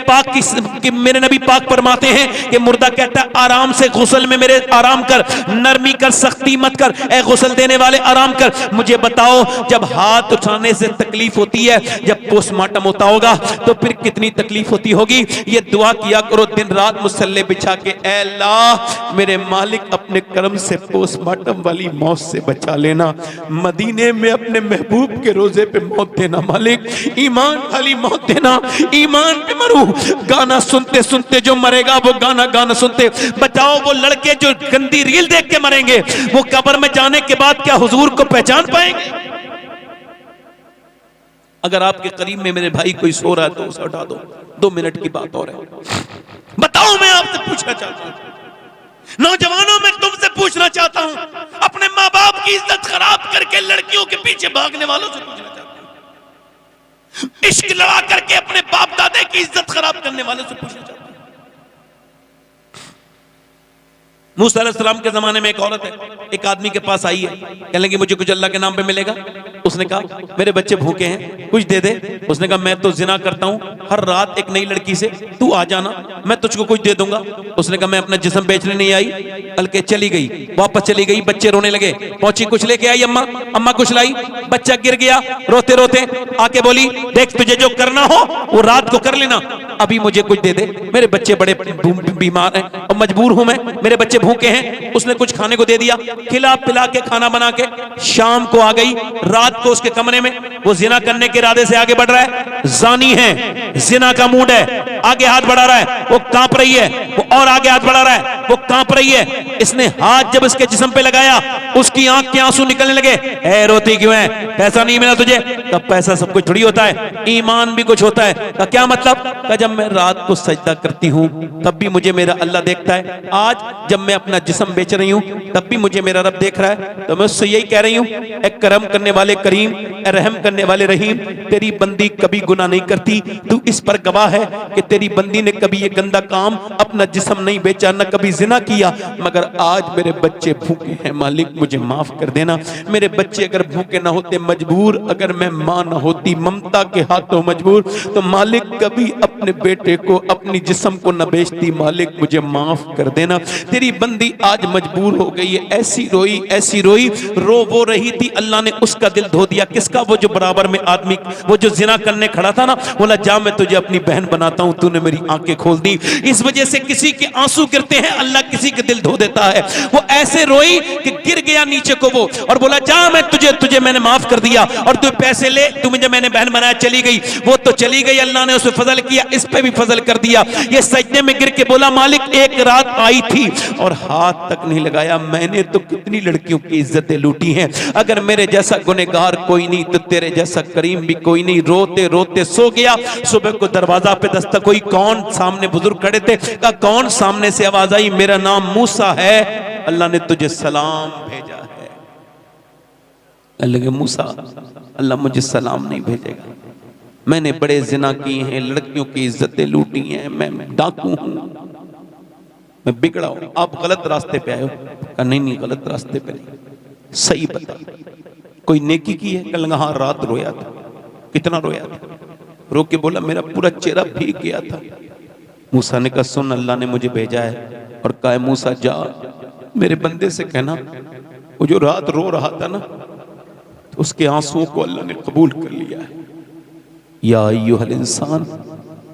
पाक फरमाते हैं कि मुर्दा कहता है आराम से गुस्ल में मेरे आराम कर, नरमी कर, सख्ती मत कर, ए गुस्ल देने वाले आराम कर। मुझे बताओ जब हाथ उठाने से तकलीफ होती है, जब पोस्टमार्टम होता होगा तो फिर कितनी तकलीफ होती होगी। ये दुआ किया करो दिन रात मुसल्ले बिछा के, ऐ अल्लाह मेरे मालिक अपने करम से पोस्टमार्टम वाली मौत से बचा लेना, मदीने में अपने महबूब के रोजे पे मौत देना मालिक, ईमान वाली मौत देना, ईमान पे मरूं। गाना सुनते सुनते जो मरेगा वो गाना सुनते बचाओ। वो लड़के जो गंदी रील देख के मरेंगे वो कब्र में जाने के बाद क्या हुजूर को पहचान पाएंगे। अगर आपके करीब में मेरे भाई कोई सो रहा है तो उसे उठा दो, 2 मिनट की बात और है। बताओ मैं आपसे पूछना चाहता हूं, नौजवानों में तुमसे पूछना चाहता हूं, अपने माँ बाप की इज्जत खराब करके लड़कियों के पीछे भागने वालों से पूछना चाहता हूं, इश्क लड़ा करके अपने बाप दादे की इज्जत खराब करने वालों से पूछना चाहता हूं। मूसा अलैहिस्सलाम के जमाने में एक औरत है, एक आदमी के पास आई है, कहने लगी मुझे कुछ अल्लाह के नाम पे मिलेगा। उसने कहा मेरे बच्चे भूखे हैं कुछ दे दे। उसने कहा मैं तो जिना करता हूं, हर रात एक नई लड़की से, तू आ जाना मैं तुझको कुछ दे दूंगा। उसने कहा मैं अपना जिस्म बेचने नहीं आई, हल्के चली गई, वापस चली गई, बच्चे रोने लगे, पहुंची कुछ लेके आई अम्मा, अम्मा कुछ लाई, बच्चा गिर गया रोते रोते, आके बोली देख तुझे जो करना हो वो रात को कर लेना, अभी मुझे कुछ दे दे, मेरे बच्चे बड़े बीमार हैं और मजबूर हूं मैं, मेरे बच्चे भूखे हैं। उसने कुछ खाने को दे दिया, खिला पिला के खाना बना के, शाम को आ गई, रात को उसके कमरे में वो जिना करने के इरादे से आगे बढ़ रहा है, जानी है, जिना का मूड है, आगे हाथ बढ़ा रहा है, वो कांप रही है, वो और आगे हाथ बढ़ा रहा है, वो कांप रही है। इसने हाथ जब इसके जिस्म पे लगाया उसकी आंख के आंसू निकलने लगे। ए रोती क्यों है, पैसा नहीं मिला तुझे? तब पैसा सब कुछ थोड़ी होता है, ईमान भी कुछ होता है। का क्या मतलब? का जब मैं रात को सजदा करती हूँ तब भी मुझे मेरा अल्लाह देखता है, आज जब मैं अपना जिस्म बेच रही हूँ तब भी मुझे मेरा रब देख रहा है। तो मैं उससे यही कह रही हूँ, ए करम करने वाले करीम, ए रहम करने वाले रहीम, तेरी बंदी कभी गुनाह नहीं करती, तू इस पर गवाह है कि तेरी बंदी ने कभी ये गंदा काम अपना जिस्म नहीं बेचा, न कभी जिना किया, मगर आज मेरे बच्चे भूखे हैं मालिक मुझे माफ कर देना। मेरे बच्चे अगर भूखे ना होते मजबूर, अगर मैं मां ना होती ममता के हाथों मजबूर, तो मालिक कभी अपने बेटे को अपनी जिस्म को न बेचती, मालिक मुझे माफ कर देना। तेरी बंदी आज मजबूर हो गई है, ऐसी रोई रो वो रही थी, अल्लाह ने उसका दिल धो दिया। किसका उसका वो जो बराबर में आदमी वो जो जिना करने खड़ा था ना, बोला जा मैं तुझे अपनी बहन बनाता हूं, तूने मेरी आंखें खोल दी। इस वजह से किसी के आंसू गिरते हैं, अल्लाह किसी के दिल धो देता है। वो ऐसे रोई कि गिर गया नीचे को वो, और बोला जा मैं तुझे मैंने माफ कर दिया, और तू पैसे ले, तू मुझे मैंने बहन बनाया, चली गई। वो तो चली गई, अल्लाह ने उस पर फजल किया, इस पे भी फजल कर दिया। ये सजदे में गिर के बोला मालिक एक रात आई थी और हाथ तक नहीं लगाया, मैंने तो कितनी लड़कियों की इज्जतें लूटी हैं, अगर मेरे जैसा गुनहगार कोई नहीं तो तेरे जैसा करीम भी कोई नहीं। रोते रोते सो गया। सुबह को दरवाजा पे दस्तक हुई, कौन? सामने बुजुर्ग खड़े थे। कहा कौन? सामने से आवाज आई, मेरा नाम मूसा है, अल्लाह ने तुझे सलाम भेजा है। अल्लाह मूसा, अल्लाह मुझे सलाम नहीं भेजेगा, मैंने बड़े जिना किए हैं, लड़कियों की इज्जतें लूटी हैं, मैं डाकू हूं, मैं बिगड़ा हूं, आप गलत रास्ते पे आए हो। कहा नहीं गलत रास्ते पे नहीं, सही बता, कोई नेकी की है? कल हाँ रात रोया था। कितना रोया था? रो के बोला मेरा पूरा चेहरा भीग गया था। मूसा ने कहा सुन, अल्लाह ने मुझे भेजा है और कहा मूसा जा मेरे बंदे से कहना वो जो रात रो रहा था ना, तो उसके आंसुओं को अल्लाह ने कबूल कर लिया है। या अय्युहल इंसान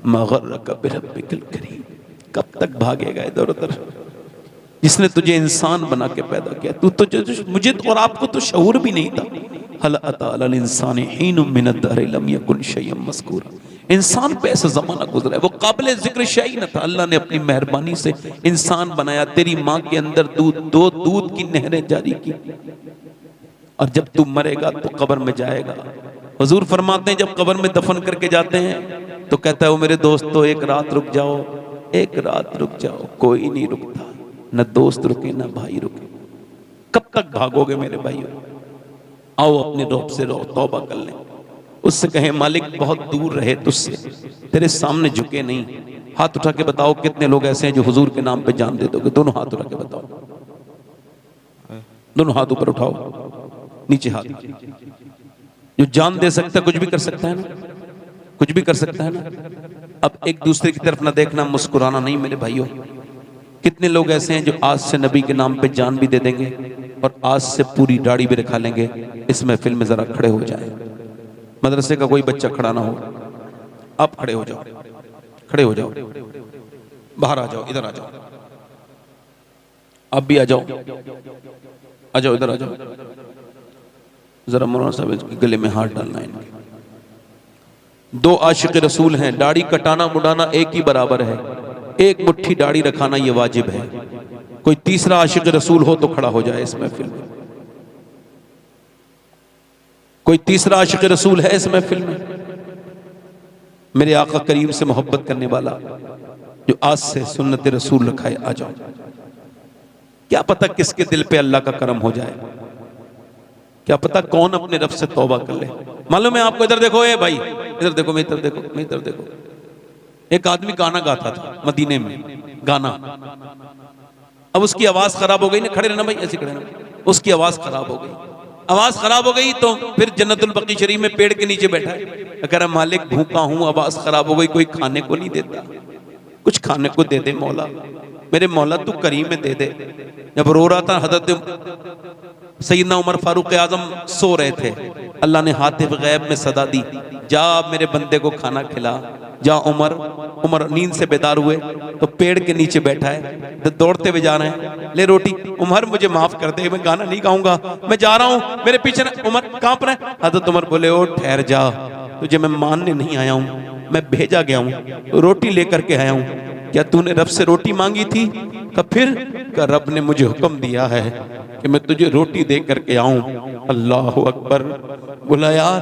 मा गर्रका बिरब्बिकल करीम, कब तक भागेगा इधर उधर? जिसने तुझे इंसान बना के पैदा किया, तू तो मुझे और आपको तो शऊर भी नहीं था। हल अता अलल इंसानि हीनुम मिनद दहरि लम यकुन शय्यन मज़कूरा, इंसान पे ऐसा जमाना गुजरा है वो काबिल जिक्र शय न था। अल्लाह ने अपनी मेहरबानी से इंसान बनाया, तेरी माँ के अंदर दो दूध की नहरें जारी की, और जब तू मरेगा तो कब्र में जाएगा। हुजूर फरमाते हैं जब कब्र में दफन करके जाते हैं तो कहता है वो मेरे दोस्तों एक रात रुक जाओ, एक रात रुक जाओ। कोई नहीं रुकता, न दोस्त रुके न भाई रुके। कब तक भागोगे मेरे भाइयों? आओ अपने रौब से रो तौबा कर लें, उससे कहें मालिक बहुत दूर रहे तुझसे, तेरे सामने झुके नहीं। हाथ उठा के बताओ कितने लोग ऐसे हैं जो हुजूर के नाम पे जान दे दोगे? दोनों हाथ उठा के बताओ, दोनों हाथ ऊपर उठाओ, नीचे हाथ। जो जान दे सकता है कुछ भी कर सकता है ना, कुछ भी कर सकता है ना। अब एक दूसरे की तरफ ना देखना, मुस्कुराना नहीं मेरे भाइयों। कितने लोग ऐसे हैं जो आज से नबी के नाम पे जान भी दे देंगे और आज से पूरी दाढ़ी भी रखा लेंगे। इस महफिल में जरा खड़े हो जाए, मदरसे का कोई बच्चा खड़ा ना हो, आप खड़े हो जाओ, खड़े हो जाओ, बाहर आ जाओ, इधर आ जाओ, आप भी आ जाओ, आ जाओ, इधर आ जाओ। जरा मौलाना साहब इसके गले में हाथ डालना है इनके। दो आशिक रसूल हैं, दाढ़ी कटाना मुड़ाना एक ही बराबर है, एक मुट्ठी दाढ़ी रखाना ये वाजिब है। कोई तीसरा आशिक रसूल हो तो खड़ा हो जाए इस महफिल में। कोई तीसरा आशिक रसूल है इस महफिल में? मेरे आका करीम से मोहब्बत करने वाला जो आज से सुन्नत रसूल रखाए, आ जाओ। क्या पता किसके दिल पे अल्लाह का करम हो जाए, क्या पता कौन अपने रब से तौबा कर ले। मालूम है आपको? इधर देखो, ए भाई इधर देखो, मैं इधर देखो, मैं इधर देखो। एक आदमी गाना गाता था मदीने में, गाना। अब उसकी आवाज खराब हो गई ना, खड़े रहना भाई, ऐसे खड़े रहना। उसकी आवाज खराब हो गई, आवाज खराब हो गई तो फिर जन्नतुल बकी शरीफ में पेड़ के नीचे बैठा है, कह रहा मालिक भूखा हूं, आवाज खराब हो गई, कोई खाने को नहीं देता, कुछ खाने को दे दे मौला, मेरे मौला तू करीम में दे दे। जब रो रहा था हजरत सैयदना उमर फारूक आजम सो रहे थे, अल्लाह ने हातिफ गैब में सदा दी, जा मेरे बंदे को खाना खिला, जा उमर। उमर नींद से बेदार हुए तो पेड़ के नीचे बैठा है, तो दौड़ते हुए जा रहे हैं, ले रोटी। उमर मुझे माफ कर दे, मैं गाना नहीं गाऊंगा, मैं जा रहा हूं, मेरे पीछे ना। उमर कांप रहा है। हजरत उमर बोले ओ ठहर जा, तुझे मैं मानने नहीं आया हूं, मैं भेजा गया हूं, रोटी लेकर के आया हूं। क्या तूने रब से रोटी मांगी थी? का फिर का रब ने मुझे हुक्म दिया है कि मैं तुझे रोटी दे करके आऊं। अल्लाह अकबर। बोला यार,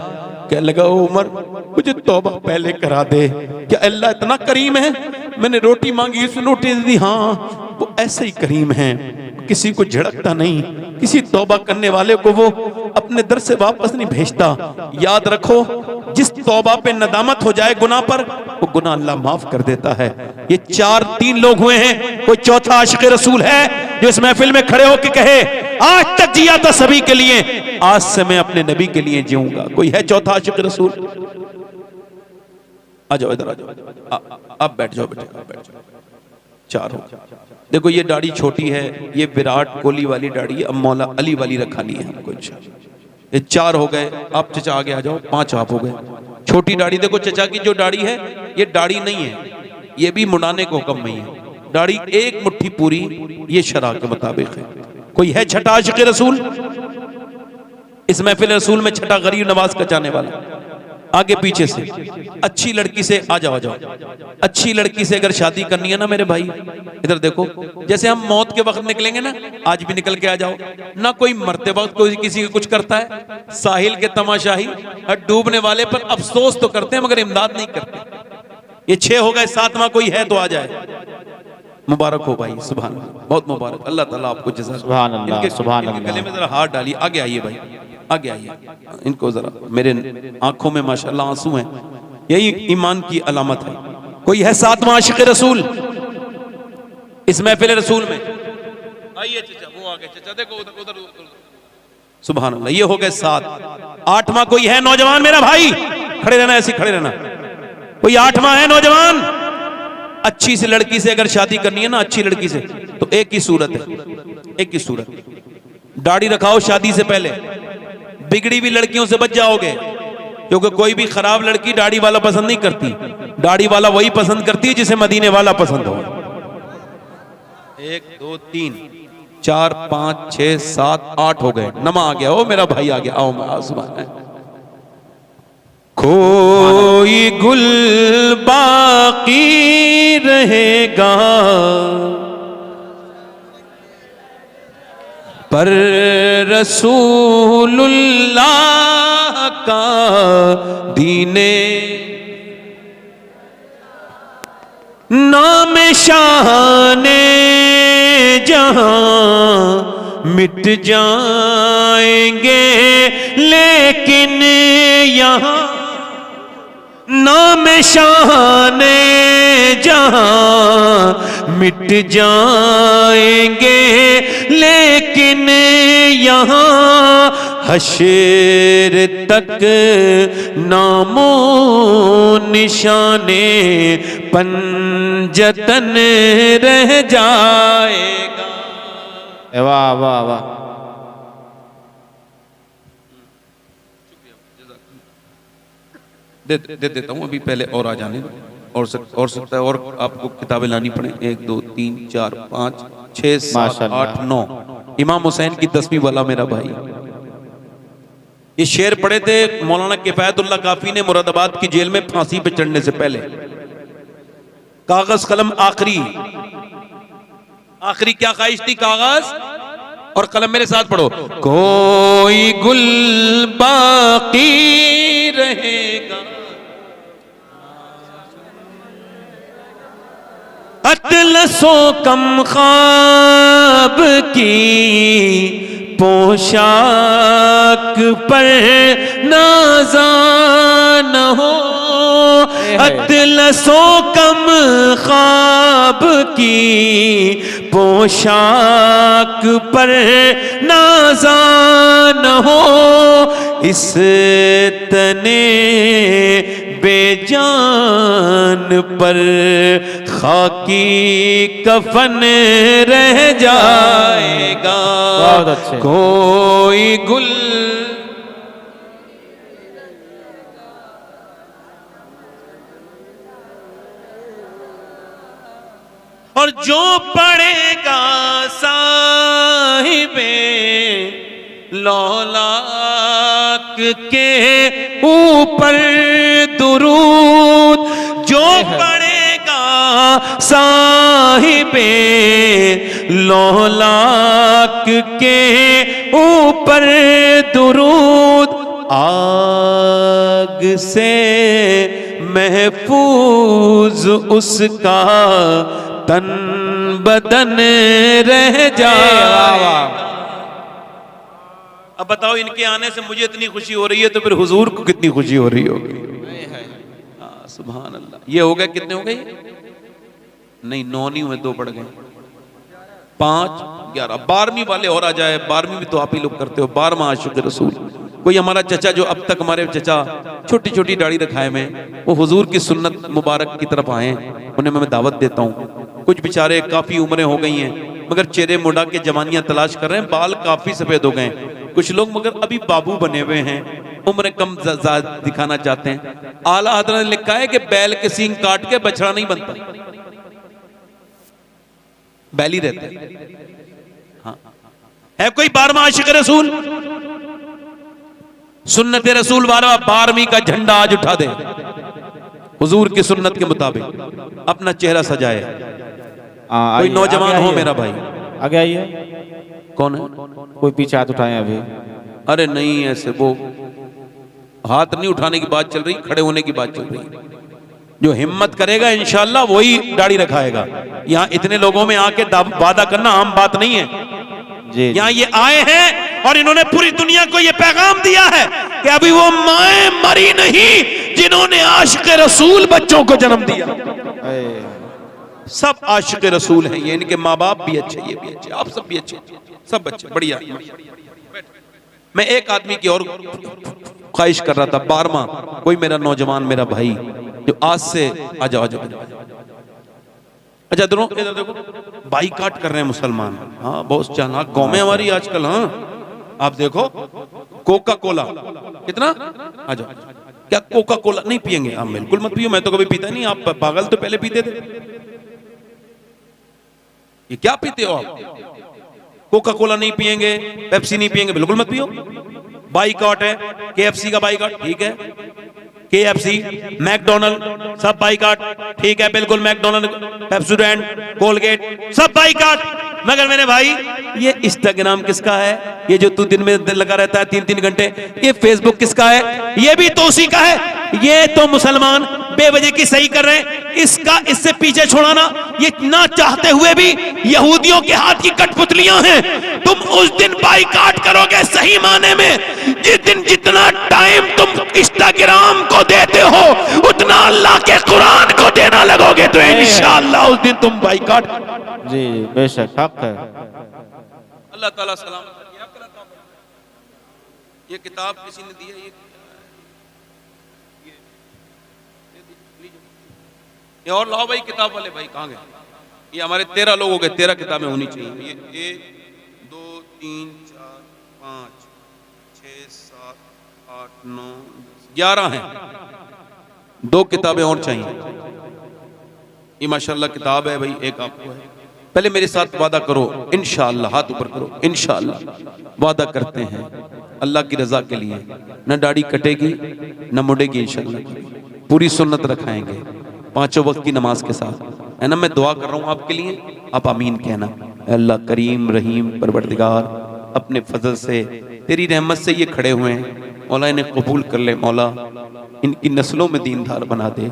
क्या लगा ओ उमर, मुझे तौबा पहले करा दे। क्या अल्लाह इतना करीम है? मैंने रोटी मांगी, उसने रोटी दी। हाँ, वो ऐसे ही करीम है, किसी को झड़कता नहीं, किसी तौबा करने वाले को वो अपने दर से वापस नहीं भेजता। याद रखो, जिस तौबा पे नदामत हो जाए गुनाह पर, वो गुनाह अल्लाह माफ कर देता है। ये तीन लोग हुए हैं, कोई चौथा आशिक रसूल है जो इस महफिल में खड़े होकर कहे आज तक जिया था सभी के लिए, आज से मैं अपने नबी के लिए जीऊंगा? कोई है चौथा आशिक रसूल? आ जाओ, इधर आ जाओ, आप बैठ जाओ बेटे, आप बैठ जाओ। चार हो। देखो ये दाढ़ी छोटी है, ये विराट कोहली वाली दाढ़ी है, अब मौला अली वाली रखानी है हमको इंशाअल्लाह। ये 4 हो गए। आप चचा आगे आ जाओ, 5 आप हो गए। छोटी दाढ़ी देखो चचा की जो दाढ़ी है ये दाढ़ी नहीं है, ये भी मुड़ाने को हुक्म नहीं है। दाढ़ी 1 मुट्ठी पूरी ये शरा के मुताबिक है। कोई है छठा आशिक़ रसूल इस महफिल रसूल में? छठा गरीब नवाज का जाने वाला? आगे पीछे से अच्छी लड़की से आ जाओ, आ जाओ। अच्छी लड़की से अगर शादी करनी है ना मेरे भाई, इधर देखो, जैसे हम मौत के वक्त निकलेंगे ना, आज भी निकल के आ जाओ ना। कोई मरते वक्त कोई किसी को कुछ करता है? साहिल के तमाशाही डूबने वाले पर अफसोस तो करते हैं मगर इमदाद नहीं करते। ये 6 हो गए, 7वां कोई है तो आ जाए। मुबारक हो भाई, सुभान अल्लाह, बहुत मुबारक। अल्लाह ताला आपको जज़ा। सुभान अल्लाह, सुभान इनके अल्लाह। गले में जरा हाथ डालिए। आगे आइए भाई, आगे आइए। इनको जरा, मेरे आंखों में माशाल्लाह आंसू हैं, यही ईमान की अलामत है। कोई है 7वां आशिक़ रसूल इस महफिल रसूल में? आइए चचा, वो आगे चचा देखो उधर उधर। सुभान अल्लाह, ये हो गए 7। 8वां कोई है नौजवान मेरा भाई? खड़े रहना, ऐसे खड़े रहना। कोई 8वां है नौजवान? अच्छी सी लड़की से अगर शादी करनी है ना, अच्छी लड़की से, तो एक ही सूरत है, एक ही सूरत। दाढ़ी रखाओ शादी से पहले, बिगड़ी हुई लड़कियों से बच जाओगे, क्योंकि कोई भी खराब लड़की दाढ़ी वाला पसंद नहीं करती। दाढ़ी वाला वही पसंद करती है जिसे मदीने वाला पसंद हो। 1 2 3 4 5 6 7 8 हो गए। नमा आ गया, ओ मेरा भाई आ गया। आओ सुभान। कोई गुल बाकी रहेगा पर रसूलुल्लाह का दीने नाम शाने जहां मिट जाएंगे, लेकिन यहाँ नाम शाने जहां मिट जाएंगे, लेकिन यहाँ हशर तक नामो निशाने पंजतन रह जाएगा। वाह वाह वाह। दे देता हूँ अभी, पहले और आ जाने दो। और सकता है और आपको किताबें लानी पड़े। 1 2 3 4 5 6 7 8 9। इमाम हुसैन की 10वीं वाला मेरा भाई। ये शेर पढ़े थे मौलाना किफायतुल्लाह काफी ने मुरादाबाद की जेल में फांसी पे चढ़ने से पहले। कागज कलम आखिरी क्या ख्वाहिश थी? कागज और कलम। मेरे साथ पढ़ो। कोई गुल बाकी रहेगा, अतलसो कम ख्वाब की पोशाक पर नाज़ा न हो, अतलसो कम ख्वाब की पोशाक पर नाज़ा न हो, इस तने बेजान पर खाकी कफन रह जाएगा। बहुत अच्छे। कोई गुल और जो पढ़ेगा साहिबे लौलाक के ऊपर दुरूद, जो पढ़ेगा साहिबे लौलाक के ऊपर दुरूद, आग से महफूज उसका तन बदन रह जाएगा। अब बताओ, इनके आने से मुझे इतनी खुशी हो रही है तो फिर हुजूर को कितनी खुशी हो रही होगी। सुभान अल्लाह। ये हो गए, कितने हो गए? नहीं 9 नहीं हुए, 2 पड़ गए। 5 11 12वीं वाले और आ जाए। 12वीं भी तो आप ही लोग करते हो। 12वां आशिक़ रसूल। कोई हमारा चचा जो अब तक हमारे चचा छोटी छोटी दाढ़ी रखाए में, वो हुजूर की सुन्नत मुबारक की तरफ आए, उन्हें मैं दावत देता हूँ। कुछ बेचारे काफी उम्रें हो गई हैं मगर चेहरे मुड़ा के जवानियां तलाश कर रहे हैं, बाल काफी सफेद हो गए। कुछ लोग मगर अभी बाबू बने हुए हैं, उम्र कम दिखाना चाहते हैं। आला हज़रत ने लिखा है कि बैल के सींग काट के बछड़ा नहीं बनता, बैल ही रहता है। हाँ, है कोई 12वां आशिक रसूल? सुन्नत रसूल वाला 12वीं का झंडा आज उठा दे, हुजूर की सुन्नत के मुताबिक अपना चेहरा सजाए। कोई नौजवान हो मेरा भाई, आगे आइए। कौन है? कोई पीछे हाथ उठाए अभी? अरे नहीं, ऐसे वो हाथ नहीं उठाने की बात चल रही, खड़े होने की बात चल रही। जो हिम्मत करेगा इंशाअल्लाह वही दाढ़ी रखाएगा। यहाँ इतने लोगों में आके वादा करना आम बात नहीं है। जी, यहाँ ये आए हैं और इन्होंने पूरी दुनिया को ये पैगाम दिया है कि अभी वो माएं मरी नहीं जिन्होंने आशिक रसूल बच्चों को जन्म दिया। सब आशिक रसूल हैं ये, इनके माँ बाप भी अच्छे, ये भी अच्छे, आप सब भी अच्छे, सब बच्चे बढ़िया। मैं एक आदमी की और ख्वाहिश कर रहा था, 12वां कोई मेरा नौजवान मेरा भाई जो आज से आ जाओ अच्छा इधर देखो, बाईकाट कर रहे हैं मुसलमान। हाँ, बहुत चालाक कौम है हमारी आजकल। हाँ, आप देखो, कोका कोला कितना, आ जाओ। क्या कोका कोला नहीं पियेंगे? आप बिल्कुल मत पियो, मैं तो कभी पीता नहीं। आप पागल तो पहले पीते थे, ये क्या पीते हो आप? कोका कोला नहीं पियेंगे, पेप्सी नहीं पियेंगे, बिल्कुल मत पियो। बाईकाट है, KFC का बाईकाट, ठीक है। KFC, मैकडोनल्ड सब बाईकाट, ठीक है, बिल्कुल। मैकडोनल्ड, पेप्सोडेंट, कोलगेट सब बाईकाट। मगर मेरे भाई, ये इंस्टाग्राम किसका है? ये जो तू दिन में लगा रहता है 3-3 घंटे, ये फेसबुक किसका है? ये भी तो उसी का है। ये तो मुसलमान बेवजह की सही कर रहे हैं, इसका इससे पीछे छुड़ाना ये ना चाहते हुए भी यहूदियों के हाथ की कठपुतलियां हैं। तुम उस दिन बाईकाट करोगे सही माने में जिस दिन जितना टाइम तुम इंस्टाग्राम को देते हो उतना अल्लाह के कुरान को देना लगोगे, तो इंशाअल्लाह उस दिन तुम बाईकाट। जी बेशक हक है। अल्लाह ताला सलामत रखे। ये किताब किसी ने दी है, ये और लाओ भाई, किताब वाले भाई कहाँ गए? ये हमारे 13 लोग हो गए, 13 किताबें होनी चाहिए। ये 1 2 3 4 5 6 7 8 9 11 हैं, 2 किताबें और चाहिए। ये माशाल्लाह किताब है भाई, एक आपको है। पहले मेरे साथ वादा करो इंशाअल्लाह, हाथ ऊपर करो, इंशाअल्लाह वादा करते हैं अल्लाह की रजा के लिए, न दाढ़ी कटेगी न मुड़ेगी, इंशाअल्लाह पूरी सुन्नत रखाएंगे 5 वक्त की नमाज के साथ, है ना। मैं दुआ कर रहा हूँ आपके लिए, आप आमीन कहना। अल्लाह करीम रहीम परवरदिगार अपने फजल से तेरी रहमत से ये खड़े हुए हैं, मौला इन्हें कबूल कर ले, मौला इनकी नस्लों में दीनदार बना दे।